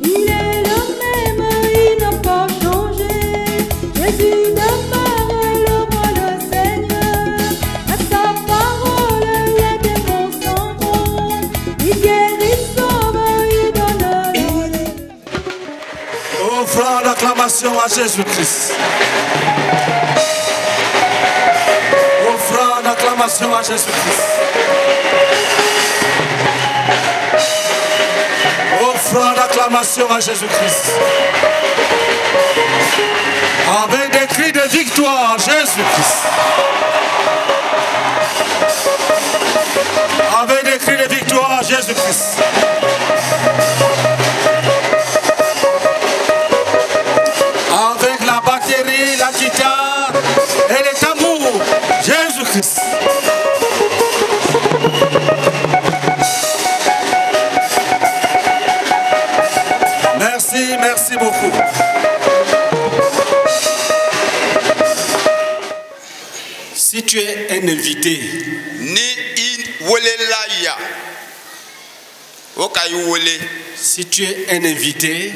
Il est le même, il n'a pas changé. Jésus demeure le roi, le Seigneur. À sa parole, les démons s'en vont. Il guérit, sauve, il donne la vie. Offrons l'acclamation à Jésus-Christ. Offrons l'acclamation à Jésus-Christ. Offrons l'acclamation à Jésus-Christ. Avec des cris de victoire, Jésus-Christ. Avec des cris de victoire, Jésus-Christ. Avec la batterie, la guitare et les tambours, Jésus-Christ. Merci, merci beaucoup. Si tu es un invité, si tu es un invité,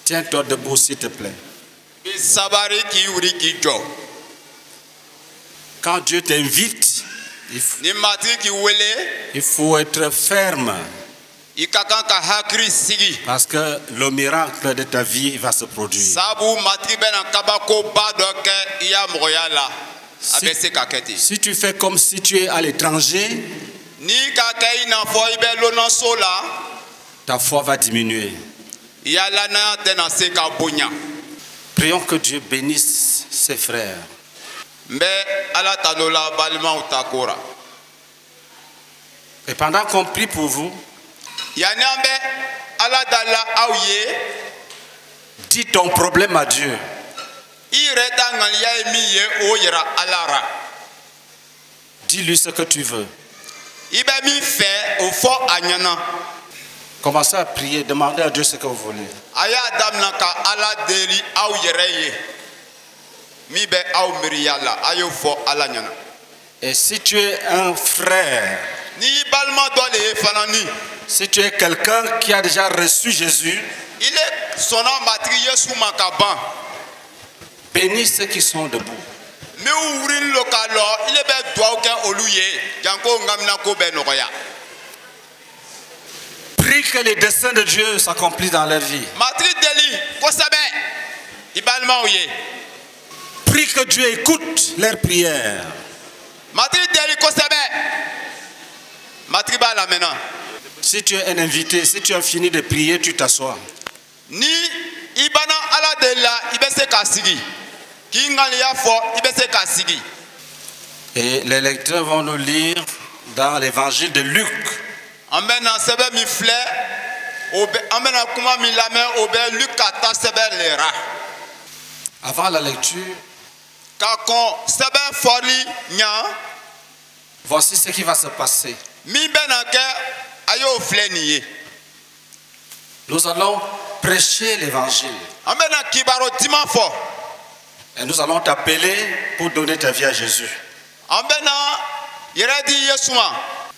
tiens-toi debout s'il te plaît. Quand Dieu t'invite, il faut être ferme. Parce que le miracle de ta vie va se produire. Si tu fais comme si tu es à l'étranger, ta foi va diminuer. Prions que Dieu bénisse ses frères. Et pendant qu'on prie pour vous, dis ton problème à Dieu. Dis-lui ce que tu veux. Commencez à prier, demandez à Dieu ce que vous voulez. Et si tu es un frère, si tu es quelqu'un qui a déjà reçu Jésus, bénis ceux qui sont debout. Prie que les desseins de Dieu s'accomplissent dans leur vie. Prie que Dieu écoute leurs prières. Si tu es un invité, si tu as fini de prier, tu t'assois. Et les lecteurs vont nous lire dans l'évangile de Luc. Avant la lecture, voici ce qui va se passer. Nous allons prêcher l'évangile. Et nous allons t'appeler pour donner ta vie à Jésus.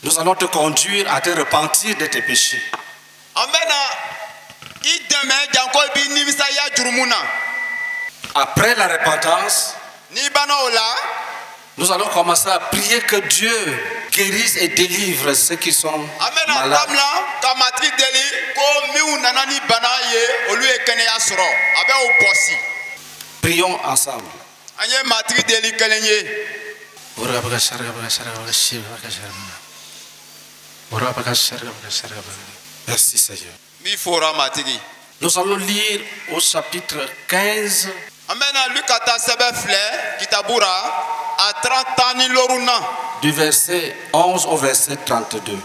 Nous allons te conduire à te repentir de tes péchés. Après la repentance, nous allons commencer à prier que Dieu guérisse et délivre ceux qui sont malades. Prions ensemble. Merci Seigneur. Nous allons lire au chapitre 15. Du verset 11 au verset 32.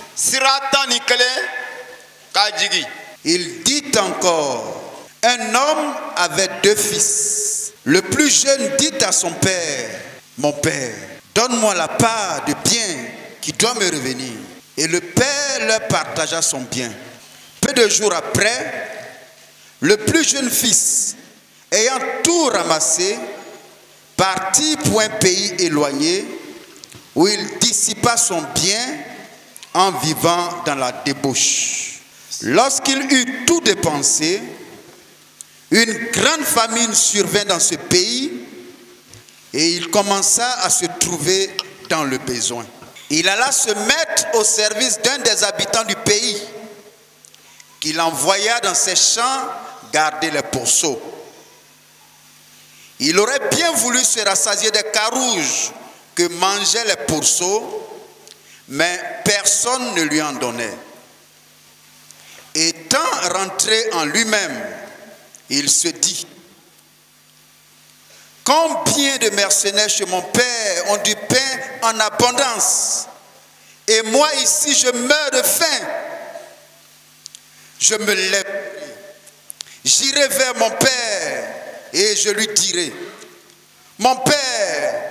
Il dit encore, un homme avait 2 fils. Le plus jeune dit à son père, mon père, donne-moi la part de bien qui doit me revenir. Et le père leur partagea son bien. Peu de jours après, le plus jeune fils, ayant tout ramassé, partit pour un pays éloigné où il dissipa son bien en vivant dans la débauche. Lorsqu'il eut tout dépensé, une grande famine survint dans ce pays et il commença à se trouver dans le besoin. Il alla se mettre au service d'un des habitants du pays, qu'il envoya dans ses champs garder les pourceaux. Il aurait bien voulu se rassasier des carouges que mangeaient les pourceaux, mais personne ne lui en donnait. Étant rentré en lui-même, il se dit: combien de mercenaires chez mon père ont du pain en abondance, et moi ici je meurs de faim. Je me lève, j'irai vers mon père et je lui dirai: mon père,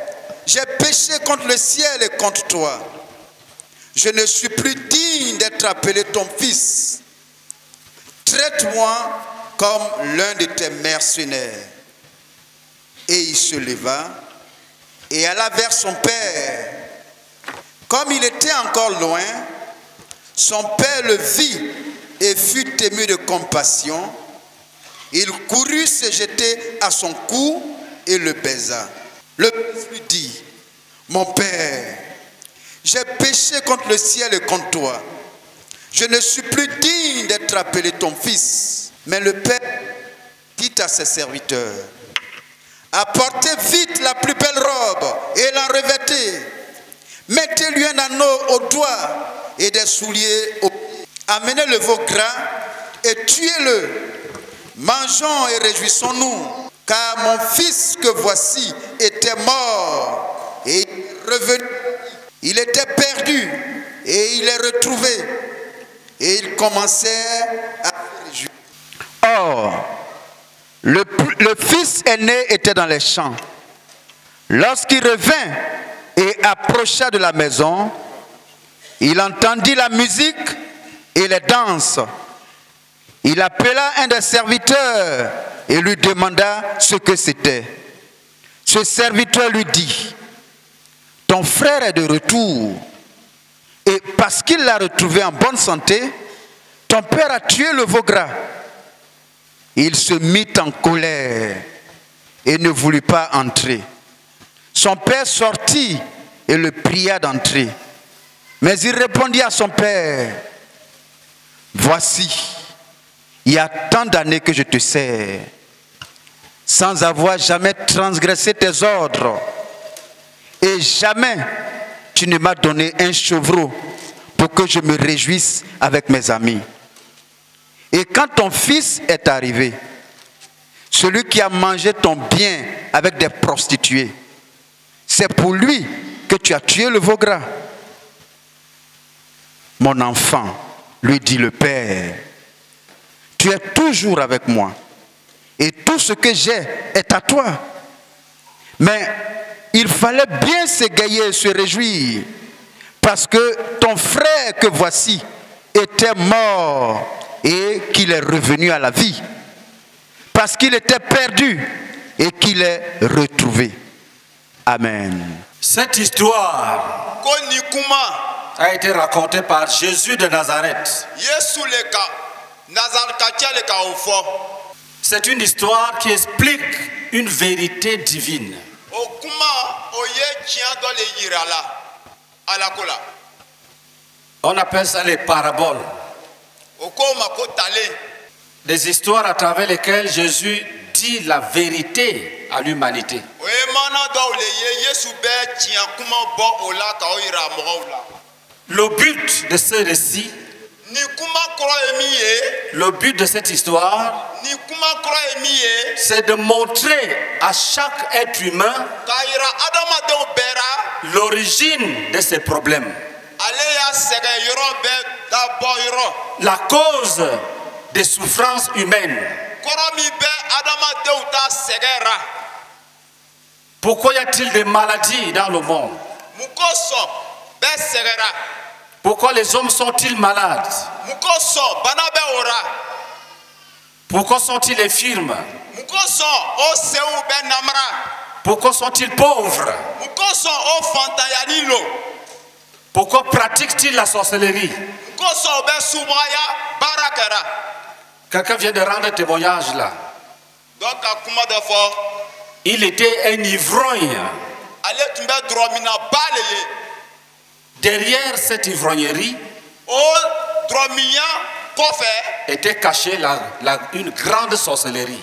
j'ai péché contre le ciel et contre toi. Je ne suis plus digne d'être appelé ton fils. Traite-moi comme l'un de tes mercenaires. Et il se leva et alla vers son père. Comme il était encore loin, son père le vit et fut ému de compassion. Il courut se jeter à son cou et le baisa. Le fils lui dit: mon père, j'ai péché contre le ciel et contre toi. Je ne suis plus digne d'être appelé ton fils. Mais le père dit à ses serviteurs: apportez vite la plus belle robe et l'en revêtez. Mettez-lui un anneau au doigt et des souliers aux pieds. Amenez le veau gras et tuez-le. Mangeons et réjouissons-nous, car mon fils que voici était mort et il est revenu. Il était perdu et il est retrouvé. Et il commençait à se réjouir. Or, le fils aîné était dans les champs. Lorsqu'il revint et approcha de la maison, il entendit la musique et les danses. Il appela un des serviteurs et lui demanda ce que c'était. Ce serviteur lui dit: ton frère est de retour, et parce qu'il l'a retrouvé en bonne santé, ton père a tué le veau gras. Il se mit en colère et ne voulut pas entrer. Son père sortit et le pria d'entrer. Mais il répondit à son père: voici, il y a tant d'années que je te sers, sans avoir jamais transgressé tes ordres, et jamais tu ne m'as donné un chevreau pour que je me réjouisse avec mes amis. Et quand ton fils est arrivé, celui qui a mangé ton bien avec des prostituées, c'est pour lui que tu as tué le veau gras. Mon enfant, lui dit le père, tu es toujours avec moi, et tout ce que j'ai est à toi. Mais il fallait bien s'égayer et se réjouir, parce que ton frère que voici était mort et qu'il est revenu à la vie, parce qu'il était perdu et qu'il est retrouvé. Amen. Cette histoire a été racontée par Jésus de Nazareth. C'est une histoire qui explique une vérité divine. On appelle ça les paraboles. Des histoires à travers lesquelles Jésus dit la vérité à l'humanité. Le but de ce récit, le but de cette histoire, c'est de montrer à chaque être humain l'origine de ses problèmes, la cause des souffrances humaines. Pourquoi y a-t-il des maladies dans le monde? Pourquoi les hommes sont-ils malades? Pourquoi sont-ils infirmes? Pourquoi sont-ils pauvres? Pourquoi pratiquent-ils la sorcellerie? Quelqu'un vient de rendre témoignage là. Il était un ivrogne. Derrière cette ivrognerie était cachée une grande sorcellerie.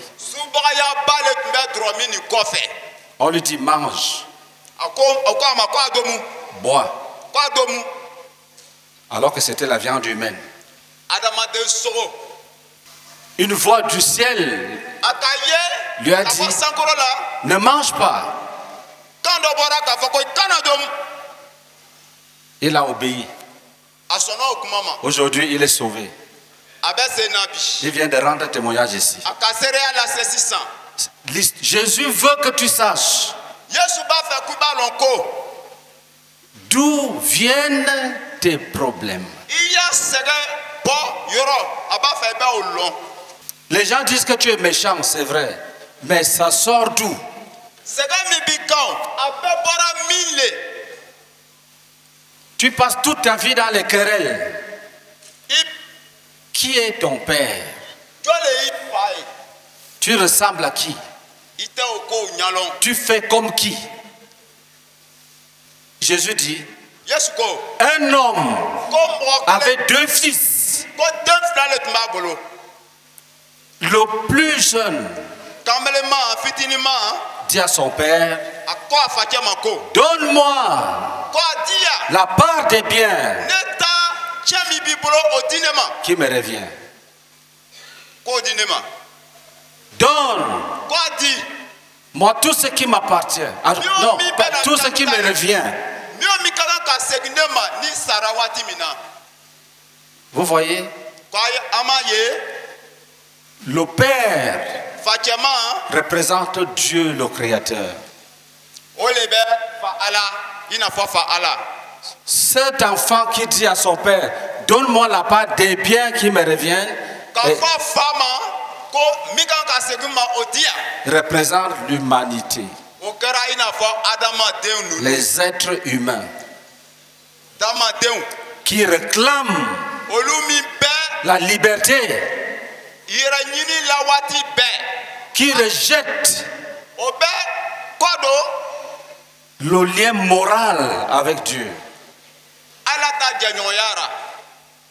On lui dit mange, bois, alors que c'était la viande humaine. Une voix du ciel lui a dit ne mange pas. Il a obéi. Aujourd'hui, il est sauvé. Il vient de rendre témoignage ici. Jésus veut que tu saches d'où viennent tes problèmes. Les gens disent que tu es méchant, c'est vrai. Mais ça sort d'où? Tu passes toute ta vie dans les querelles. Qui est ton père? Tu ressembles à qui? Tu fais comme qui? Jésus dit, un homme avait 2 fils. Le plus jeune dit à son père, donne-moi la part des biens qui me revient. Donne-moi tout ce qui m'appartient. Non, pas tout ce qui me revient. Vous voyez? Le Père représente Dieu le Créateur. Cet enfant qui dit à son père, donne-moi la part des biens qui me reviennent, représente l'humanité, les êtres humains qui réclament la liberté, qui rejettent le lien moral avec Dieu.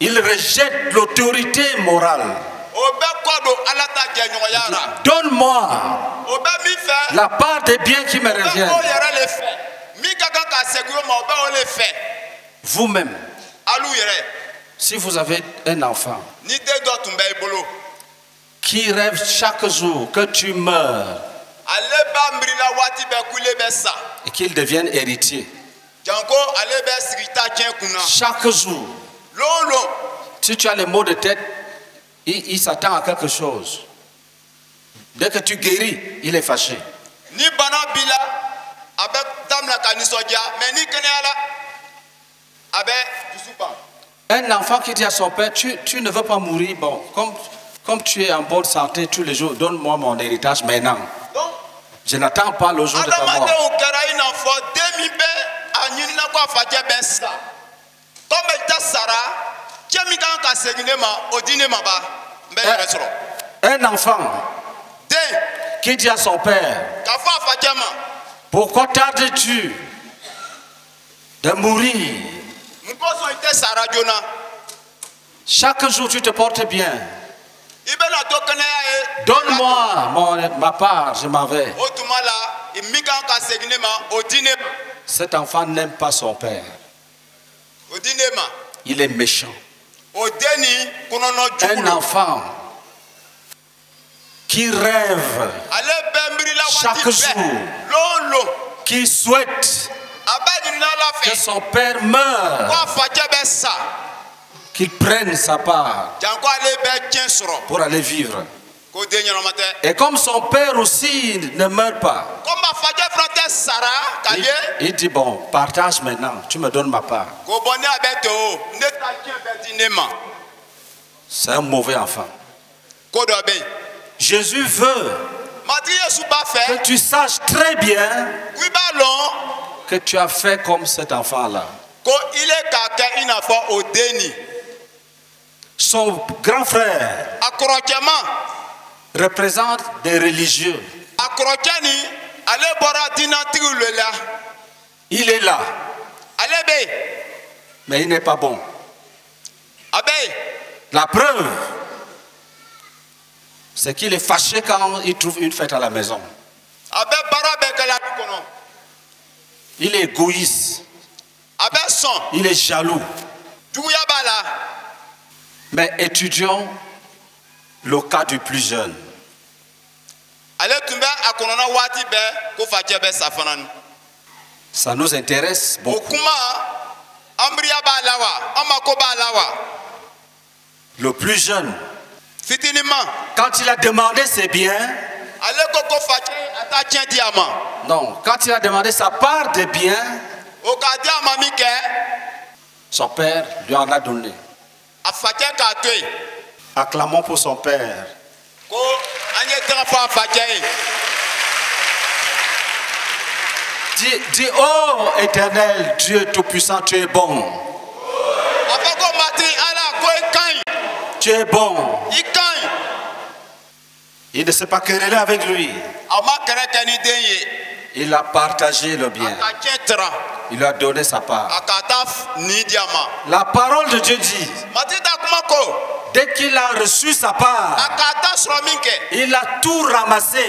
Ils rejettent l'autorité morale. Donne-moi la part des biens qui me reviennent. Vous-même, si vous avez un enfant qui rêve chaque jour que tu meurs et qu'il devienne héritier, chaque jour, si tu as les maux de tête, il s'attend à quelque chose. Dès que tu guéris, il est fâché. Un enfant qui dit à son père, tu ne veux pas mourir, bon, comme tu es en bonne santé tous les jours, donne-moi mon héritage maintenant. Je n'attends pas le jour de ta mort. Un enfant qui dit à son père, pourquoi tardes-tu de mourir? Chaque jour tu te portes bien. Donne-moi ma part, je m'en vais. Cet enfant n'aime pas son père. Il est méchant. Un enfant qui rêve chaque jour, qui souhaite que son père meure, qu'il prenne sa part pour aller vivre. Et comme son père aussi ne meurt pas, il dit bon, partage maintenant, tu me donnes ma part. C'est un mauvais enfant. Jésus veut Que tu saches très bien que tu as fait comme cet enfant-là. Son grand frère représente des religieux. Il est là, mais il n'est pas bon. La preuve, c'est qu'il est fâché quand il trouve une fête à la maison. Il est égoïste. Il est jaloux. Mais étudions le cas du plus jeune. Ça nous intéresse beaucoup. Le plus jeune, quand il a demandé ses biens, non, quand il a demandé sa part des biens, son père lui en a donné. Acclamons pour son père. Dis, oh éternel Dieu Tout-Puissant, tu es bon. Tu es bon. Il ne s'est pas querellé avec lui. Il a partagé le bien. Il lui a donné sa part. La parole de Dieu dit, dès qu'il a reçu sa part, il a tout ramassé.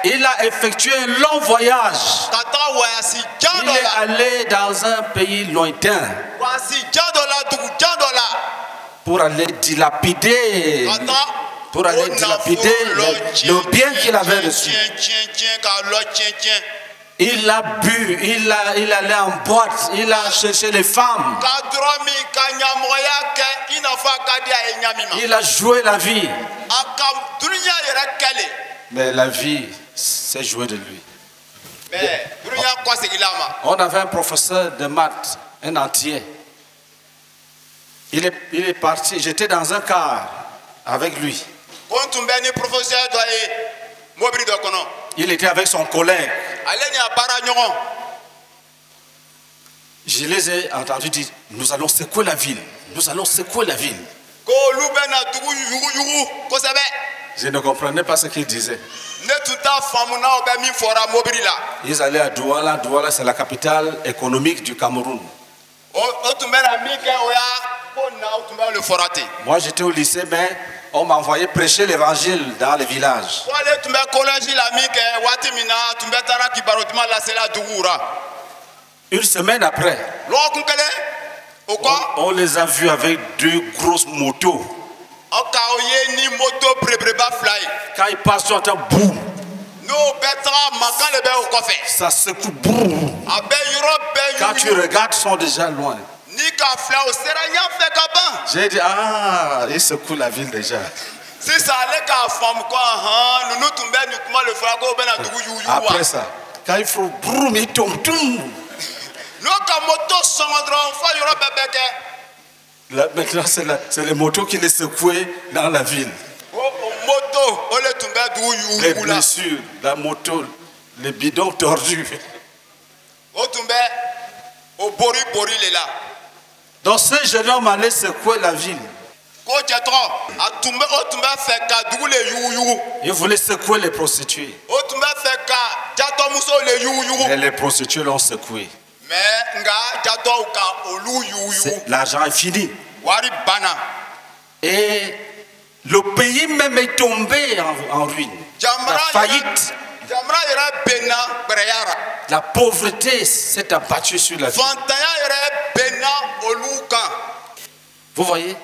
Il a effectué un long voyage. Il est allé dans un pays lointain pour aller dilapider le bien qu'il avait reçu. Il a bu, il allait en boîte, il a cherché les femmes. Il a joué la vie. Mais la vie s'est jouée de lui. On avait un professeur de maths, un entier. Il est parti, j'étais dans un car avec lui. Il était avec son collègue. Je les ai entendus dire, nous allons secouer la ville. Nous allons secouer la ville. Je ne comprenais pas ce qu'ils disaient. Ils allaient à Douala. Douala, c'est la capitale économique du Cameroun. Moi, j'étais au lycée, mais on m'a envoyé prêcher l'évangile dans les villages. Une semaine après, on les a vus avec deux grosses motos. Quand ils passent sur un temps, boum, ça secoue, boum. Quand tu regardes, ils sont déjà loin. J'ai dit, ah, ils secouent la ville déjà. Après ça, quand il faut boum, ils tombent tout. Maintenant, c'est les motos qui les secouaient dans la ville. Les blessures, la moto, les bidons tordus. Donc ce jeune homme allait secouer la ville. Il voulait secouer les prostituées. Et les prostituées l'ont secoué. L'argent est fini. Et le pays même est tombé en ruine. La faillite. La pauvreté s'est abattue sur la ville. Vous voyez?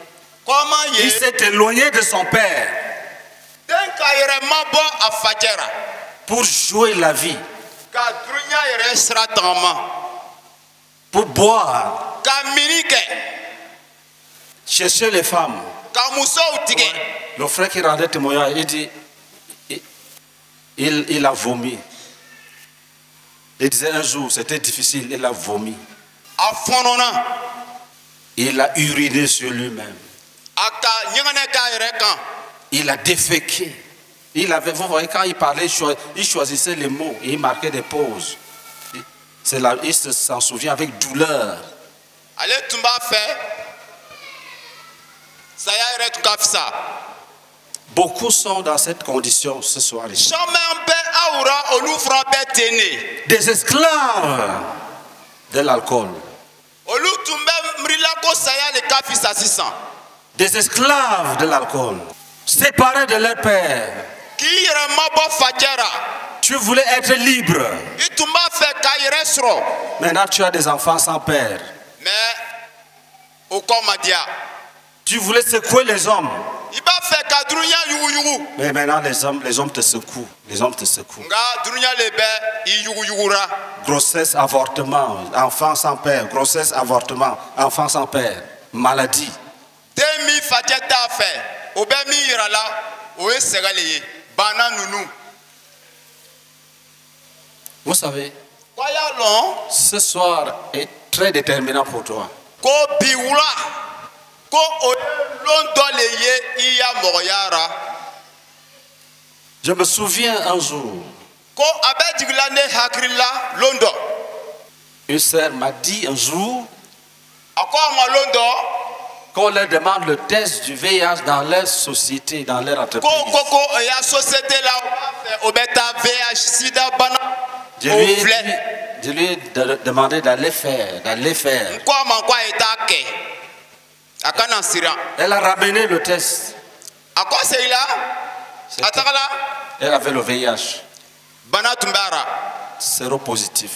Il s'est éloigné de son père pour jouer la vie, pour boire, chercher les femmes. Ouais. Le frère qui rendait témoignage, il dit, il a vomi. Il disait un jour, c'était difficile, il a vomi. Il a uriné sur lui-même. Il a déféqué. Vous voyez, quand il parlait, il choisissait les mots et il marquait des pauses. Il s'en souvient avec douleur. Allez, tu m'as fait. Ça y est, beaucoup sont dans cette condition ce soir ici. Des esclaves de l'alcool. Des esclaves de l'alcool. Séparés de leur père. Tu voulais être libre. Maintenant tu as des enfants sans père. Tu voulais secouer les hommes. Mais maintenant les hommes te secouent. Les hommes te secouent. Grossesse, avortement, enfant sans père. Grossesse, avortement, enfant sans père. Maladie. Vous savez, ce soir est très déterminant pour toi. Je me souviens un jour, une sœur m'a dit un jour qu'on leur demande le test du VIH dans leur société, dans leur entreprise. Je lui ai demandé d'aller faire. Elle a ramené le test. Elle avait le VIH. Séropositif.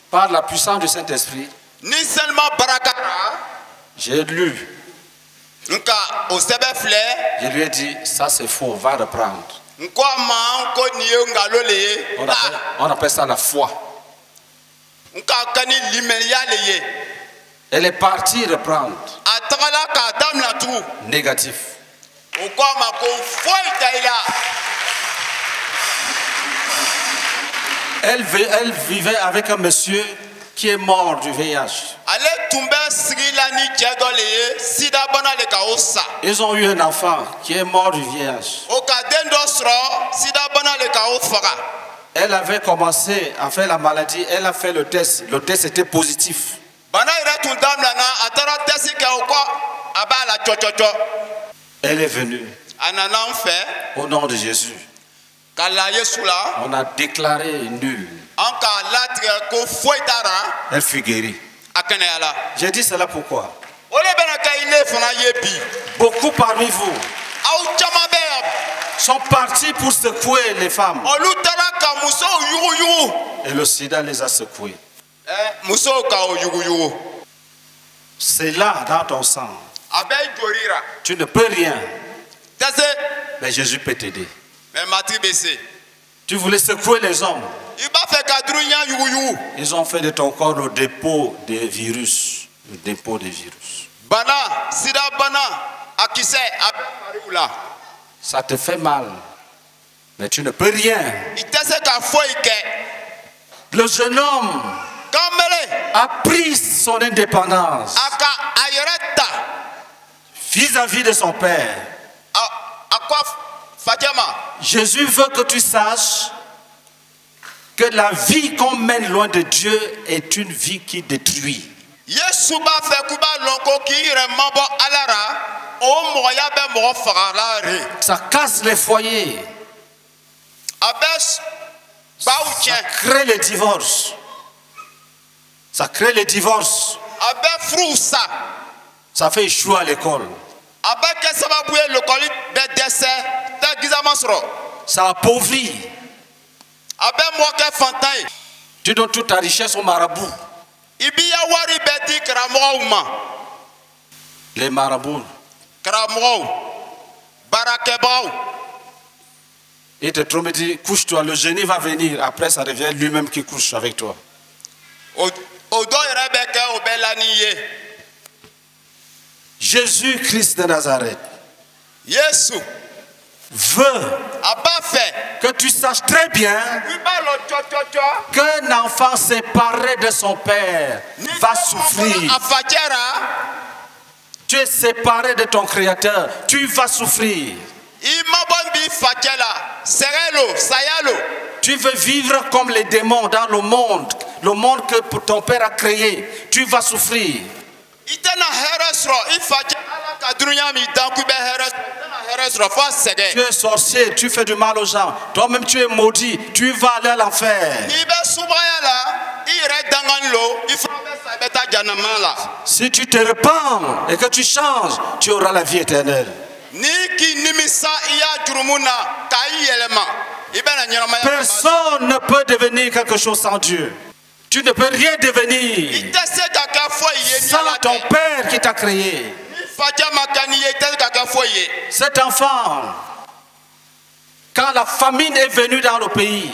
Par la puissance du Saint-Esprit, j'ai lu. Je lui ai dit, ça c'est faux, va reprendre. On appelle ça la foi. Elle est partie reprendre. Négatif. Elle vivait avec un monsieur qui est mort du VIH. Ils ont eu un enfant qui est mort du VIH. Elle avait commencé à faire la maladie, elle a fait le test était positif. Elle est venue. Au nom de Jésus. On a déclaré nul. Elle fut guérie. J'ai dit cela pourquoi? Beaucoup parmi vous sont partis pour secouer les femmes. Et le sida les a secoués. C'est là dans ton sang. Tu ne peux rien. Mais Jésus peut t'aider. Tu voulais secouer les hommes. Ils ont fait de ton corps le dépôt des virus. Le dépôt des virus. Ça te fait mal. Mais tu ne peux rien. Le jeune homme a pris son indépendance vis-à-vis de son père. Jésus veut que tu saches que la vie qu'on mène loin de Dieu est une vie qui détruit. Ça casse les foyers. Ça crée les divorces. Ça crée les divorces. Ça fait échouer à l'école. Ça appauvrit. Tu donnes toute ta richesse au marabout. Les marabouts. Il te traumatise, couche-toi, le génie va venir. Après, ça revient lui-même qui couche avec toi. Jésus-Christ de Nazareth veut que tu saches très bien qu'un enfant séparé de son père va souffrir. Tu es séparé de ton Créateur. Tu vas souffrir. Tu veux vivre comme les démons dans le monde que ton père a créé. Tu vas souffrir. Tu es sorcier, tu fais du mal aux gens. Toi-même tu es maudit, tu vas aller à l'enfer. Si tu te repens et que tu changes, tu auras la vie éternelle. Personne ne peut devenir quelque chose sans Dieu. Tu ne peux rien devenir sans ton Père qui t'a créé. Cet enfant, quand la famine est venue dans le pays,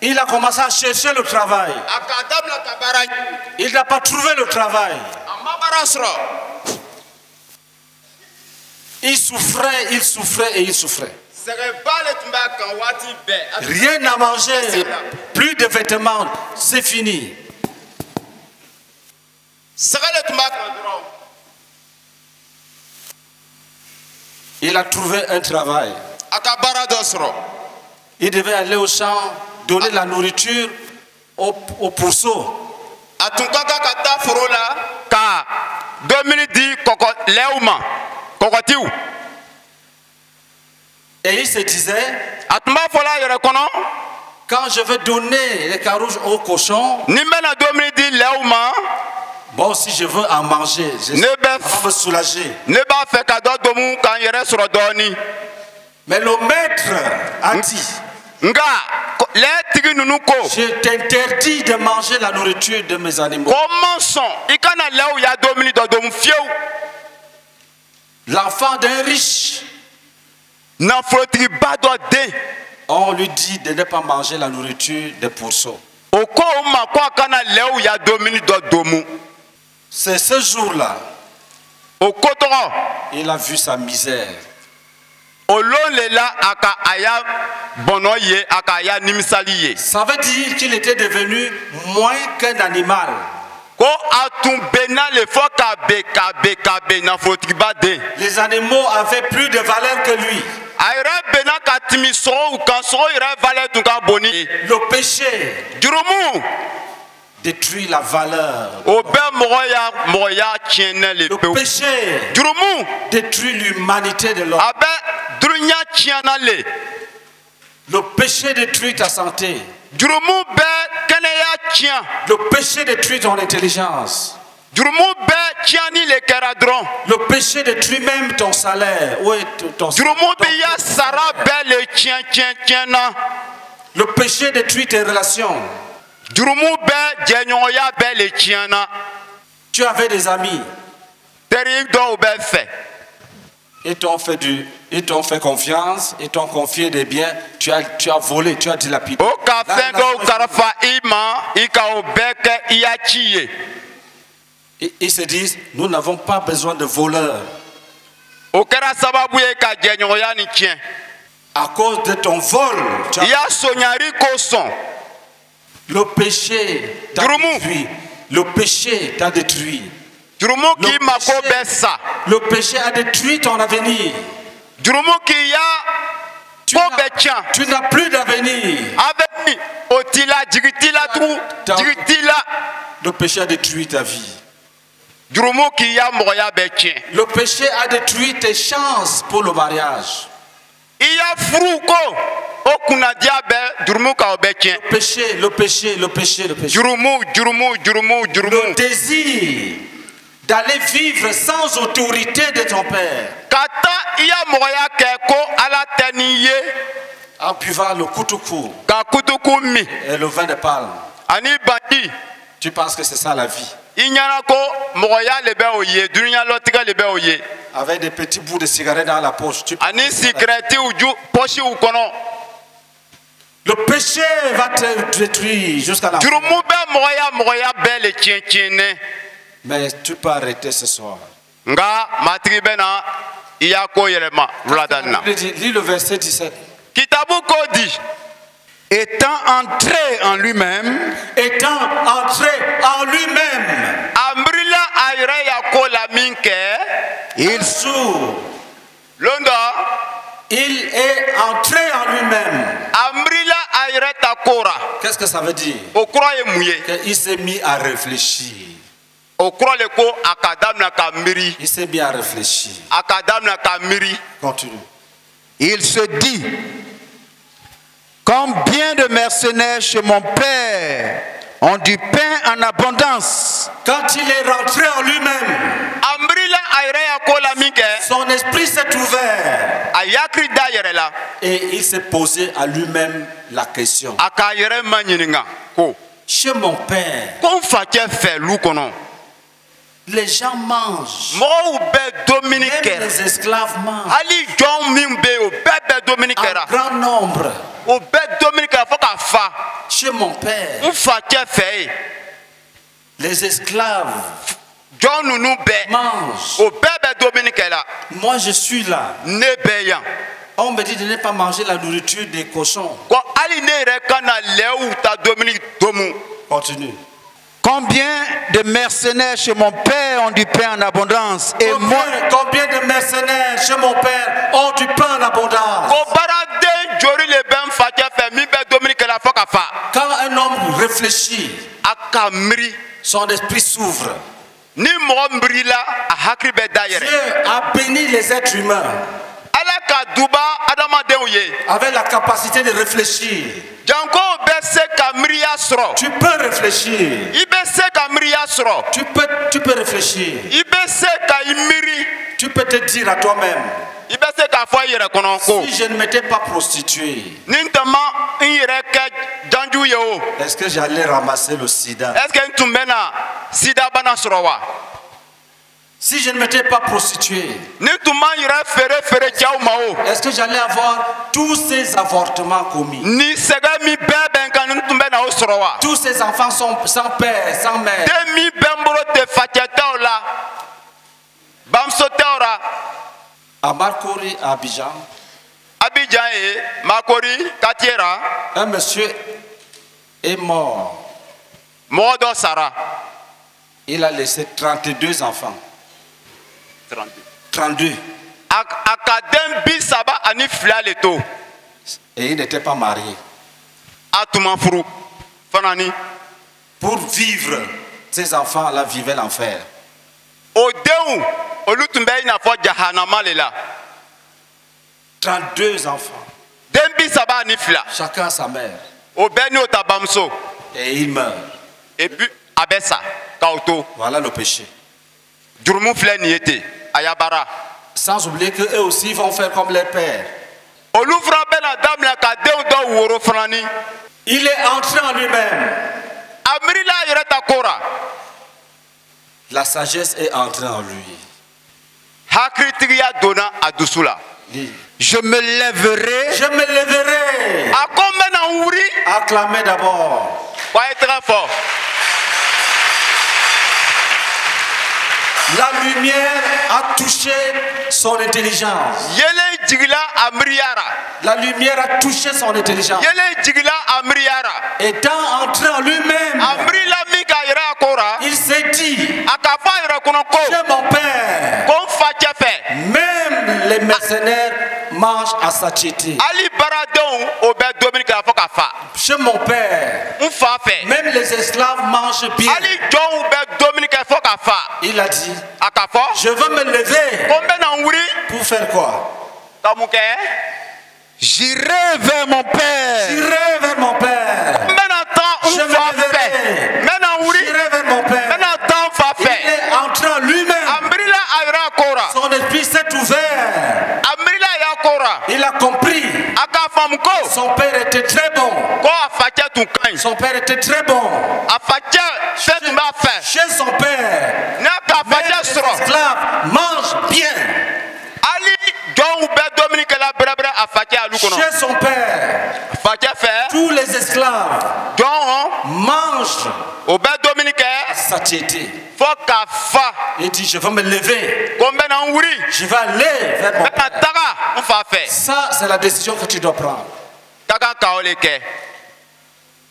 il a commencé à chercher le travail. Il n'a pas trouvé le travail. Il souffrait et il souffrait. Rien à manger, plus de vêtements, c'est fini. Il a trouvé un travail. Il devait aller au champ, donner la nourriture aux pourceaux. Et il se disait, quand je vais donner les carouges aux cochons, moi aussi je veux en manger, je vais me soulager. Mais le maître a dit, je t'interdis de manger la nourriture de mes animaux. L'enfant d'un riche, on lui dit de ne pas manger la nourriture des pourceaux. C'est ce jour-là, il a vu sa misère. Ça veut dire qu'il était devenu moins qu'un animal. Les animaux avaient plus de valeur que lui. Le péché détruit la valeur. Le péché détruit l'humanité de l'homme. Le péché détruit ta santé. Le péché détruit ton intelligence. Le péché détruit même ton salaire. Le péché détruit tes relations. Tu avais des amis. Ils t'ont fait confiance, ils t'ont confié des biens, tu as volé, tu as dilapidé. Ils se disent, nous n'avons pas besoin de voleurs. À cause de ton vol, le péché t'a détruit. Le péché t'a détruit. Le péché a détruit ton avenir. Tu n'as plus d'avenir. Le péché a détruit ta vie. Le péché a détruit tes chances pour le mariage. Le péché. Le désir d'aller vivre sans autorité de ton père. En buvant le koutoukou et le vin de palme. Tu penses que c'est ça la vie? Avec des petits bouts de cigarettes dans la poche. Le péché va te détruire jusqu'à la fin. Mais tu peux arrêter ce soir. Lis le verset 17. Étant entré en lui-même, il est entré en lui-même. Qu'est-ce que ça veut dire? Il s'est mis à réfléchir. Il s'est mis à réfléchir. Continue. Il se dit, combien de mercenaires chez mon père ont du pain en abondance. Quand il est rentré en lui-même, son esprit s'est ouvert et il s'est posé à lui-même la question. Chez mon père, les gens mangent. Même les esclaves mangent. En grand nombre. Chez mon père, les esclaves mangent. Moi je suis là. On me dit de ne pas manger la nourriture des cochons. Continue. Combien de mercenaires chez mon père ont du pain en abondance et combien de mercenaires chez mon père ont du pain en abondance? Quand un homme réfléchit, son esprit s'ouvre. Dieu a béni les êtres humains avec la capacité de réfléchir. Tu peux réfléchir. Tu peux réfléchir. Tu peux te dire à toi-même, si je ne m'étais pas prostitué, est-ce que j'allais ramasser le sida? Si je ne m'étais pas prostitué, est-ce que j'allais avoir tous ces avortements commis? Tous ces enfants sont sans père, sans mère. À Marcory, à Abidjan, un monsieur est mort. Il a laissé 32 enfants. 32. Et il n'était pas marié. Pour vivre, ces enfants-là vivaient l'enfer. 32 enfants. Chacun sa mère. Et il meurt. Voilà le péché. Sans oublier qu'eux aussi vont faire comme leur père. Il est entré en lui-même. La sagesse est entrée en lui. Je me lèverai. Je me lèverai. Acclamez d'abord. Très fort. La lumière a touché son intelligence. La lumière a touché son intelligence. Étant entré en lui-même, il s'est dit, chez mon père, même les mercenaires mangent à satiété. Chez mon père, même les esclaves mangent bien. Il a dit, je veux me lever. Pour faire quoi? J'irai vers mon père. J'irai vers mon père. Je me leverai. J'irai vers mon père. Il est entré en lui-même. Son esprit s'est ouvert. Il a compris. Son père était très bon. Son père était très bon. Chez son père, les esclaves mangent bien. Chez son père, tous les esclaves mangent à satiété. Il dit, je vais me lever. Je vais aller vers mon père. Ça, c'est la décision que tu dois prendre.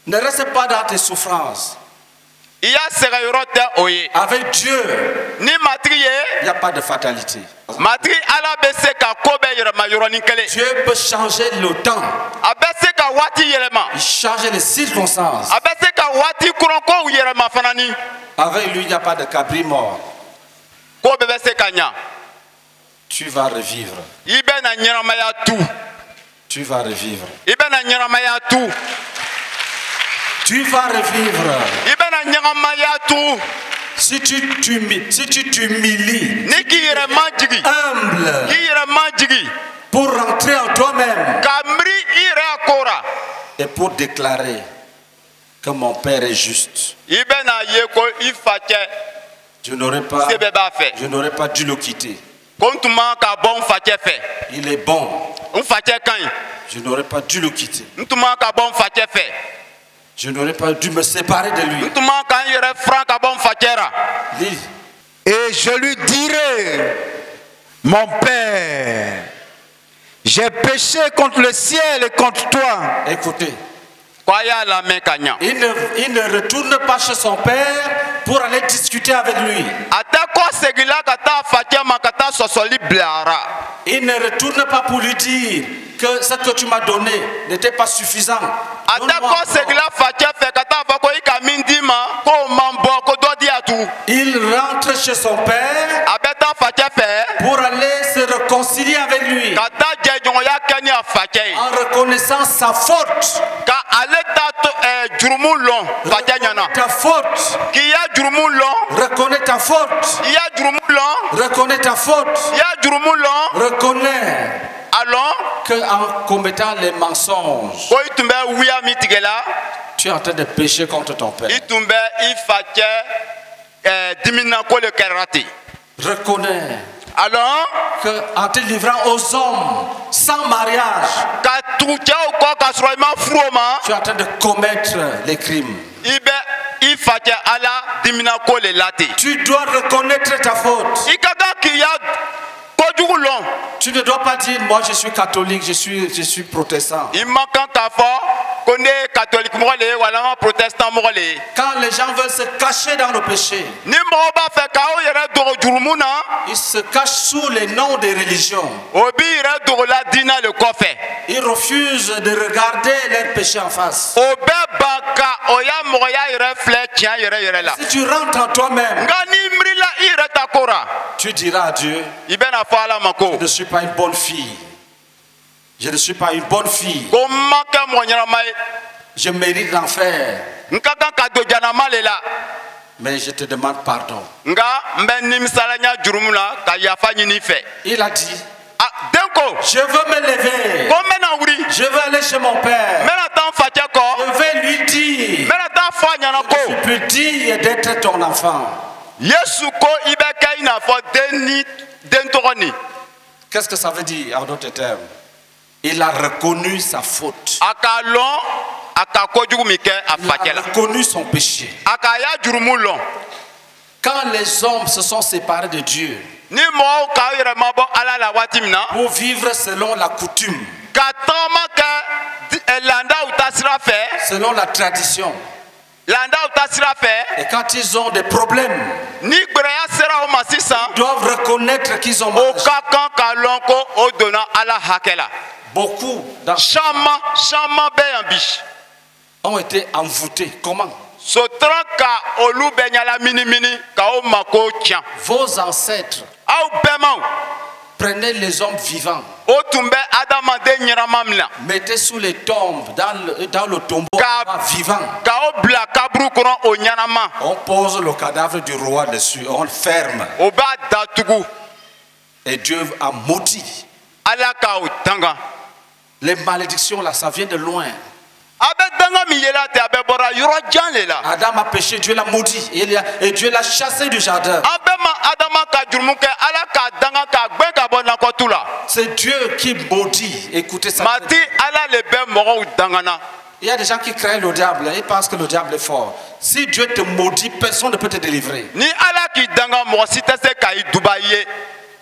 Ne reste pas dans tes souffrances. Avec Dieu, il n'y a pas de fatalité. Dieu peut changer le temps. Il change les circonstances. Avec lui, il n'y a pas de cabri mort. Tu vas revivre. Tu vas revivre. Tu vas revivre. Si tu t'humilies, humble, pour rentrer en toi-même et pour déclarer que mon Père est juste, je n'aurais pas dû le quitter. Il est bon. Je n'aurais pas dû le quitter. Je n'aurais pas dû me séparer de lui. Et je lui dirai, mon Père, j'ai péché contre le ciel et contre toi. Écoutez, il ne retourne pas chez son père pour aller discuter avec lui. Il ne retourne pas pour lui dire que ce que tu m'as donné n'était pas suffisant. Il rentre chez son père pour aller se réconcilier avec lui en reconnaissant sa faute. Ta faute. Reconnais ta faute. Reconnais ta faute. Reconnais qu'en commettant les mensonges, tu es en train de pécher contre ton père. Reconnais qu'en te livrant aux hommes sans mariage, tu es en train de commettre les crimes. Tu dois reconnaître ta faute. Tu ne dois pas dire moi je suis catholique, je suis protestant. Quand les gens veulent se cacher dans le péché, ils se cachent sous les noms des religions. Ils refusent de regarder leur péché en face. Si tu rentres en toi-même, tu diras à Dieu, je ne suis pas une bonne fille. Je ne suis pas une bonne fille. Je mérite l'enfer. Mais je te demande pardon. Il a dit, je veux me lever. Je veux aller chez mon père. Je vais lui dire, je ne suis plus digne d'être ton enfant. Qu'est-ce que ça veut dire en d'autres termes? Il a reconnu sa faute. Il a reconnu son péché. Quand les hommes se sont séparés de Dieu pour vivre selon la coutume, selon la tradition, et quand ils ont des problèmes, ils doivent reconnaître qu'ils ont mal. Beaucoup ont été envoûtés. Comment? Vos ancêtres prenaient les hommes vivants, mettez sous les tombes, dans le tombeau vivant. On pose le cadavre du roi dessus, on le ferme. Et Dieu a maudit. Les malédictions là, ça vient de loin. Adam a péché, Dieu l'a maudit et Dieu l'a chassé du jardin. C'est Dieu qui maudit. Écoutez ça. Il y a des gens qui craignent le diable, ils pensent que le diable est fort. Si Dieu te maudit, personne ne peut te délivrer.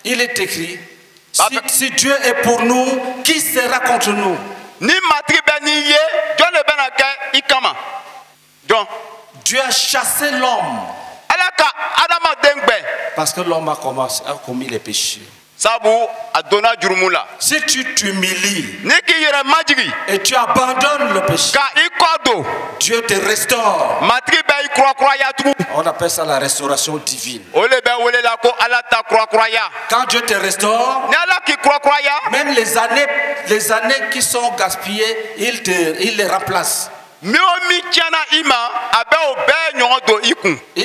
Il est écrit, si Dieu est pour nous, qui sera contre nous? Dieu a chassé l'homme parce que l'homme a commis les péchés. Si tu t'humilies et tu abandonnes le péché, Dieu te restaure. On appelle ça la restauration divine. Quand Dieu te restaure, même les années qui sont gaspillées, il les remplace. Il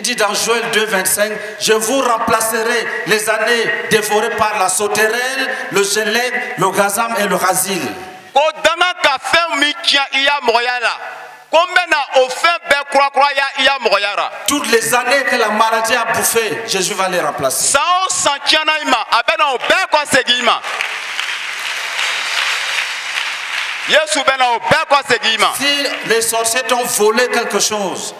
dit dans Joël 2,25, je vous remplacerai les années dévorées par la sauterelle, le gélène, le gazam et le rasil. Toutes les années que la maladie a bouffé, Jésus va les remplacer. Si les sorciers t'ont volé quelque chose,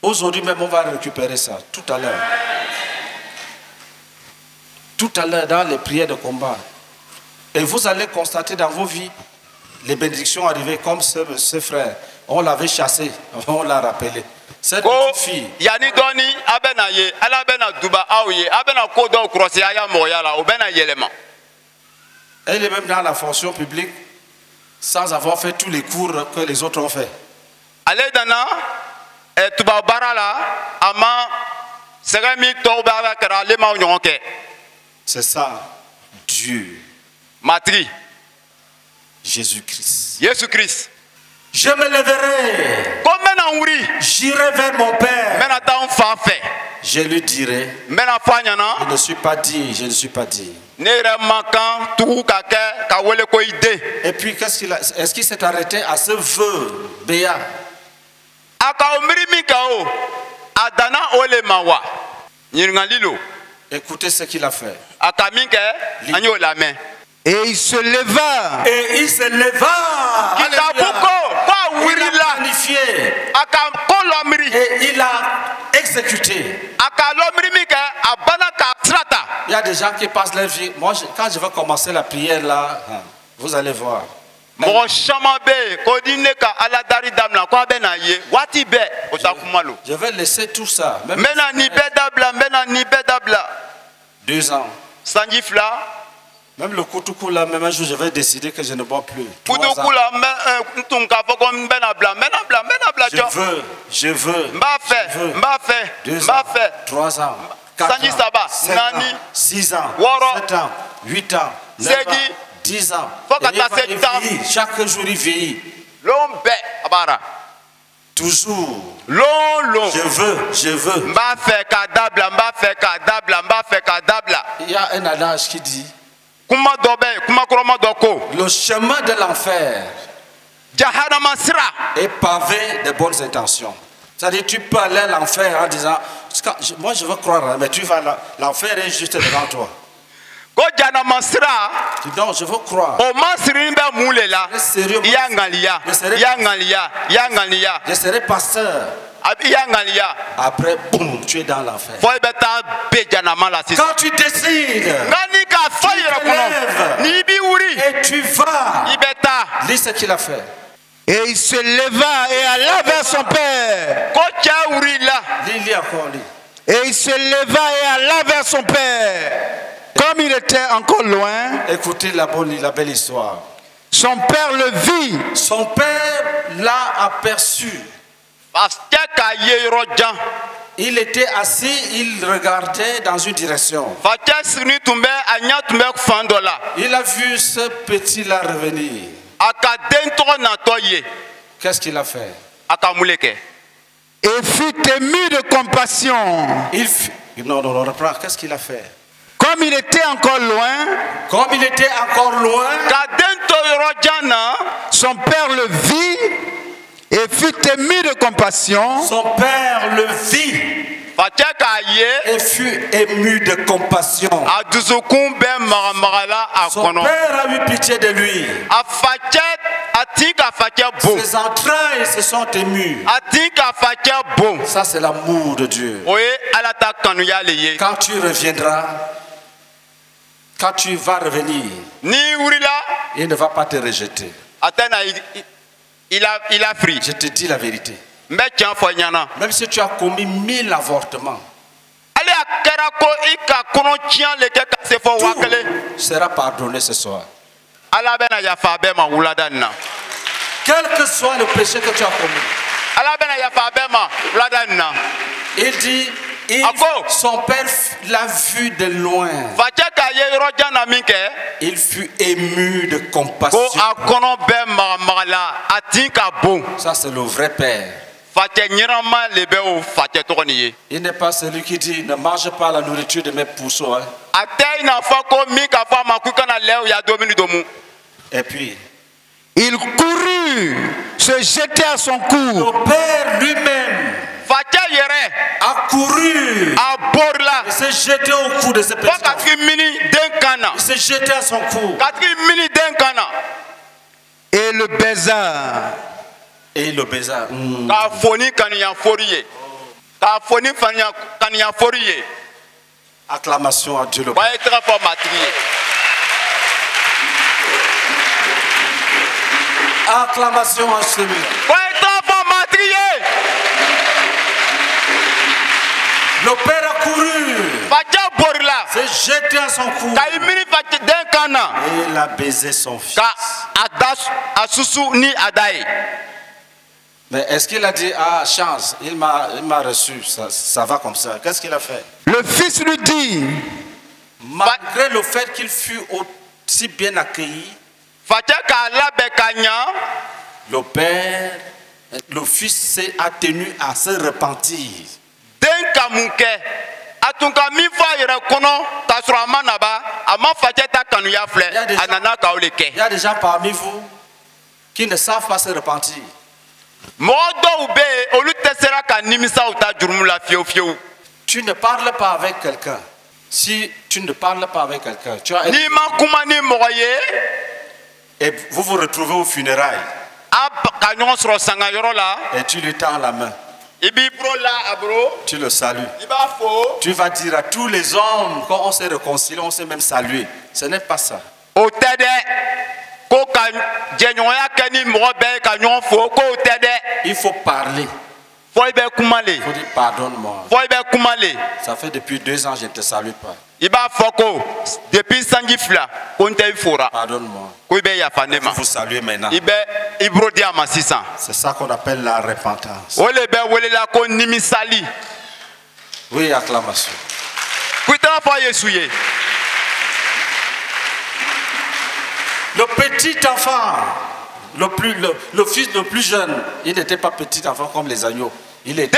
aujourd'hui même on va récupérer ça, tout à l'heure. Tout à l'heure dans les prières de combat. Et vous allez constater dans vos vies les bénédictions arrivées comme ce frère. On l'avait chassé, on l'a rappelé. Cette petite fille. Elle est même dans la fonction publique sans avoir fait tous les cours que les autres ont fait. C'est ça, Dieu. Jésus-Christ. Je me leverai. J'irai vers mon Père. Je lui dirai. Je ne suis pas dit, je ne suis pas dit. Et puis, est-ce qu'il s'est arrêté à ce vœu, Béa? Écoutez ce qu'il a fait. Et il se leva. Et il se leva. Il a planifié. Et il a exécuté. Il y a des gens qui passent leur vie. Moi, quand je vais commencer la prière là, vous allez voir. Je vais laisser tout ça. 2 ans. Même le koutoukou là, même un jour, je vais décider que je ne bois plus. 3 ans. Je veux. 2 ans, 3 ans, 4 ans, 5 ans, 6 ans, 7 ans, 8 ans, 9 ans, 10 ans. Il vieillit. Chaque jour, il vieillit. Toujours. Je veux. Il y a un adage qui dit: le chemin de l'enfer est pavé de bonnes intentions. C'est-à-dire, tu peux aller à l'enfer en disant, moi je veux croire, mais tu vas là, l'enfer est juste devant toi. Donc je veux croire. Je serai pasteur. Après, boum, tu es dans l'enfer. Quand tu décides, et tu vas, lis ce qu'il a fait. Et il se leva et alla vers son père. Lis encore, lis. Et il se leva et alla vers son père. Comme il était encore loin. Écoutez la belle histoire. Son père le vit. Son père l'a aperçu. Il était assis, il regardait dans une direction. Il a vu ce petit-là revenir. Qu'est-ce qu'il a fait? Et fut ému de compassion. Non, reprends. Qu'est-ce qu'il a fait? Comme il était encore loin, son père le vit et fut ému de compassion. Son père le vit et fut ému de compassion. Son père a eu pitié de lui. Ses entrailles se sont émues. Ça, c'est l'amour de Dieu. Quand tu reviendras, quand tu vas revenir, il ne va pas te rejeter. Je te dis la vérité. Même si tu as commis 1000 avortements, Tout sera pardonné ce soir. Quel que soit le péché que tu as commis. Il dit, son père l'a vu de loin. Il fut ému de compassion. Ça, c'est le vrai père. Il n'est pas celui qui dit, ne mange pas la nourriture de mes pourceaux. Hein. Et puis, il courut se jeter à son cou. Le père lui-même a couru et s'est jeté au cou de ce pescador. Il s'est jeté à son cou. Et le baisa. Et il le baisa. Acclamation à Dieu le Père. Acclamation à celui-là. Le père a couru, s'est jeté à son cou et il a baisé son fils. Mais est-ce qu'il a dit, ah chance, il m'a reçu, ça va comme ça. Qu'est-ce qu'il a fait? Le fils lui dit, malgré le fait qu'il fut aussi bien accueilli, le père, le fils s'est tenu à se repentir. Il y a des gens parmi vous qui ne savent pas se repentir. Tu ne parles pas avec quelqu'un. Si tu ne parles pas avec quelqu'un, tu as et vous vous retrouvez au funérailles et tu lui tends la main. Tu le salues. Tu vas dire à tous les hommes, quand on s'est réconcilié, on s'est même salué. Ce n'est pas ça. Il faut parler. Il faut dire pardonne-moi. Ça fait depuis 2 ans que je ne te salue pas. Pardonne-moi. Vous saluez maintenant. C'est ça qu'on appelle la repentance. Oui, acclamation. Le petit enfant, le fils le plus jeune, il n'était pas petit enfant comme les agneaux. Il était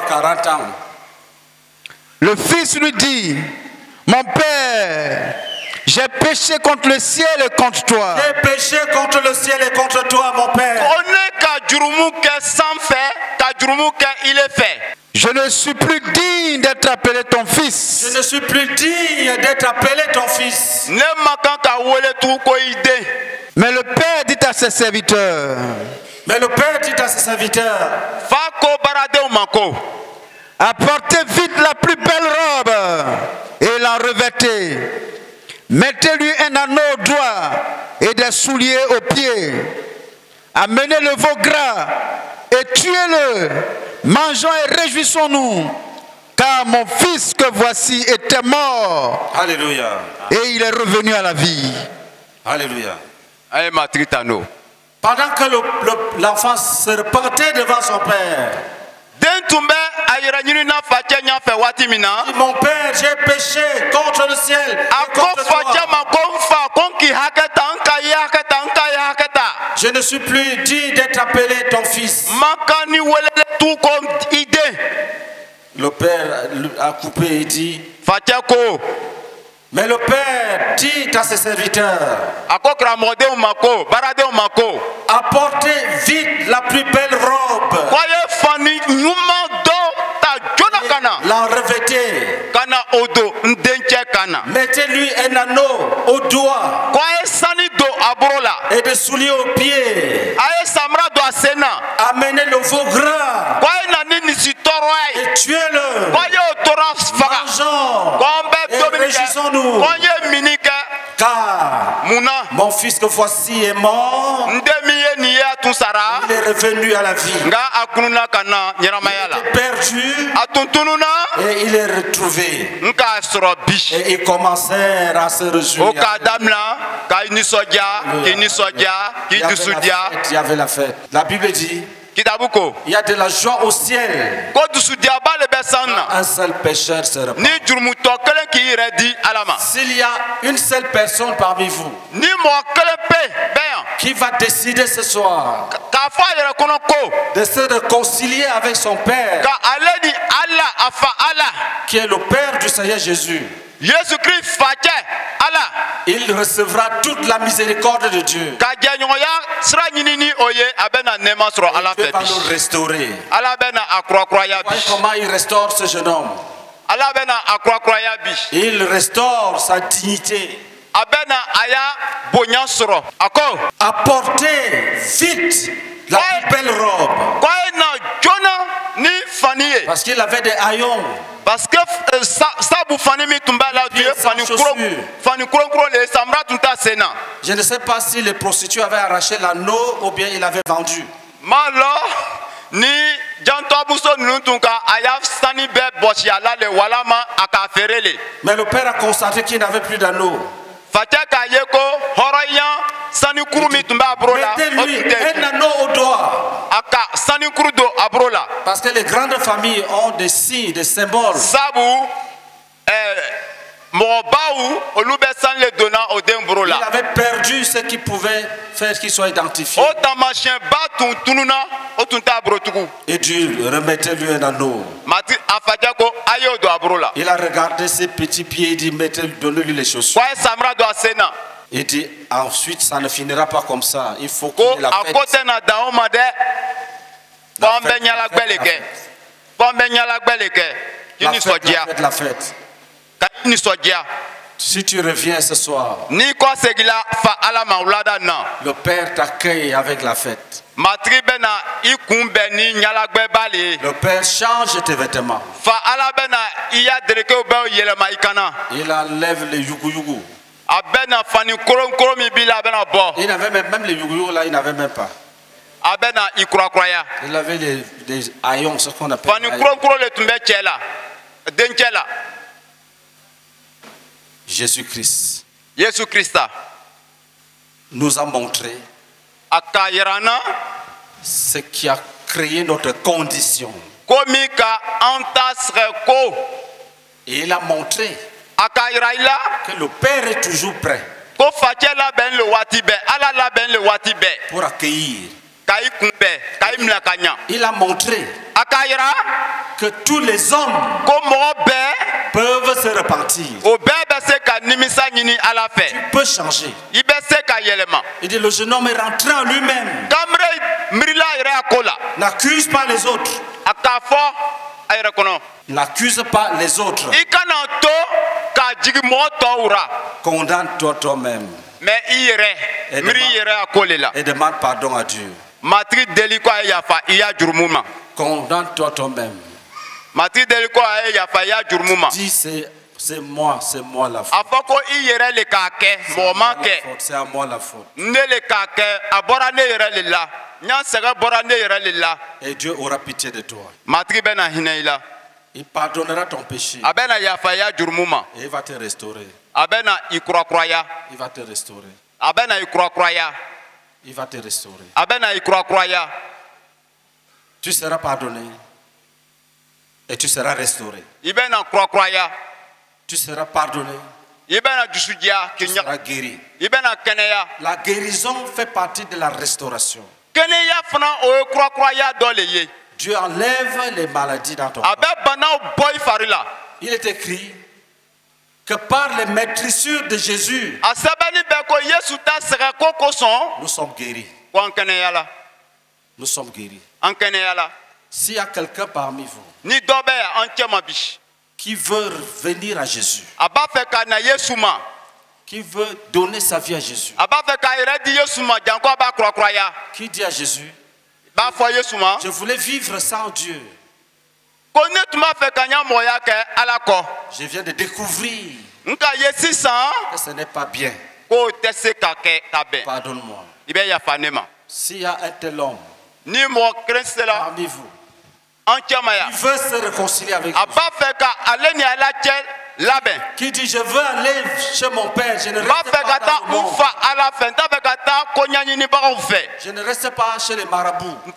40 ans. Le fils lui dit, mon père, j'ai péché contre le ciel et contre toi. J'ai péché contre le ciel et contre toi, mon père. Je ne suis plus digne d'être appelé ton fils. Je ne suis plus digne d'être appelé ton fils. Mais le père dit à ses serviteurs. Apportez vite la plus belle robe et la revêtez. Mettez-lui un anneau au doigt et des souliers aux pieds. Amenez le veau gras et tuez-le. Mangeons et réjouissons-nous. Car mon fils que voici était mort. Alléluia. Et il est revenu à la vie. Alléluia. Pendant que l'enfant se repentait devant son père. Mon père, j'ai péché contre le ciel et contre toi. Je ne suis plus digne d'être appelé ton fils. Le père a coupé et dit, mais le père dit à ses serviteurs, apportez vite la plus belle robe. La revêtez. Mettez-lui un anneau au doigt et des souliers aux pieds. Amenez le veau gras et tuez-le. Mangeons et réjouissons-nous. Car mon fils que voici est mort Il est revenu à la vie. Il était perdu et il est retrouvé. Et ils commencèrent à se réjouir. Il y avait la fête. La Bible dit il y a de la joie au ciel. Un seul pécheur se repent. S'il y a une seule personne parmi vous qui va décider ce soir de se réconcilier avec son Père, qui est le Père du Seigneur Jésus, il recevra toute la miséricorde de Dieu. Dieu va nous restaurer. Voyez comment il restaure ce jeune homme. Il restaure sa dignité. Apportez vite la plus belle robe. Parce qu'il avait des haillons. Parce que je ne sais pas si les prostituées avaient arraché l'anneau ou bien il avait vendu. Mais le père a constaté qu'il n'avait plus d'anneau. Mettez-lui un anneau au doigt. Parce que les grandes familles ont des signes, des symboles. Il avait perdu ce qui pouvait faire qu'il soit identifié. Et Dieu remettait-lui un anneau. Il a regardé ses petits pieds et dit donnez-lui les chaussures. Il dit ensuite ça ne finira pas comme ça. Il faut qu'il ait la fête. La fête. Si tu reviens ce soir, le Père t'accueille avec la fête. Le Père change tes vêtements. Il enlève les yugu-yugu. Il n'avait même les yugu-yugu là, il n'avait même pas. Il avait des haillons, ce qu'on appelle Jésus-Christ nous a montré ce qui a créé notre condition. Et il a montré que le Père est toujours prêt pour accueillir. Il a montré que tous les hommes peuvent se repentir. Tu peux changer. Il dit le jeune homme est rentré en lui-même. N'accuse pas les autres. N'accuse pas les autres. Condamne-toi toi-même. Et demande pardon à Dieu. Condamne-toi toi-même. Dis c'est moi la faute. C'est à moi la faute. Et Dieu aura pitié de toi. Il pardonnera ton péché. Et il va te restaurer. Il va te restaurer. Il va te restaurer. Tu seras pardonné. Et tu seras restauré. Tu seras pardonné. Tu seras guéri. La guérison fait partie de la restauration. Dieu enlève les maladies dans ton corps. Il est écrit que par les maîtrissures de Jésus, nous sommes guéris. Nous sommes guéris. S'il y a quelqu'un parmi vous qui veut venir à Jésus, qui veut donner sa vie à Jésus, qui dit à Jésus, je voulais vivre sans Dieu. Je viens de découvrir que ce n'est pas bien. Pardonne-moi. S'il y a un tel homme parmi vous, il veut se réconcilier avec vous, qui dit je veux aller chez mon père, je ne reste pas dans le monde. Je ne reste pas chez les marabouts. Je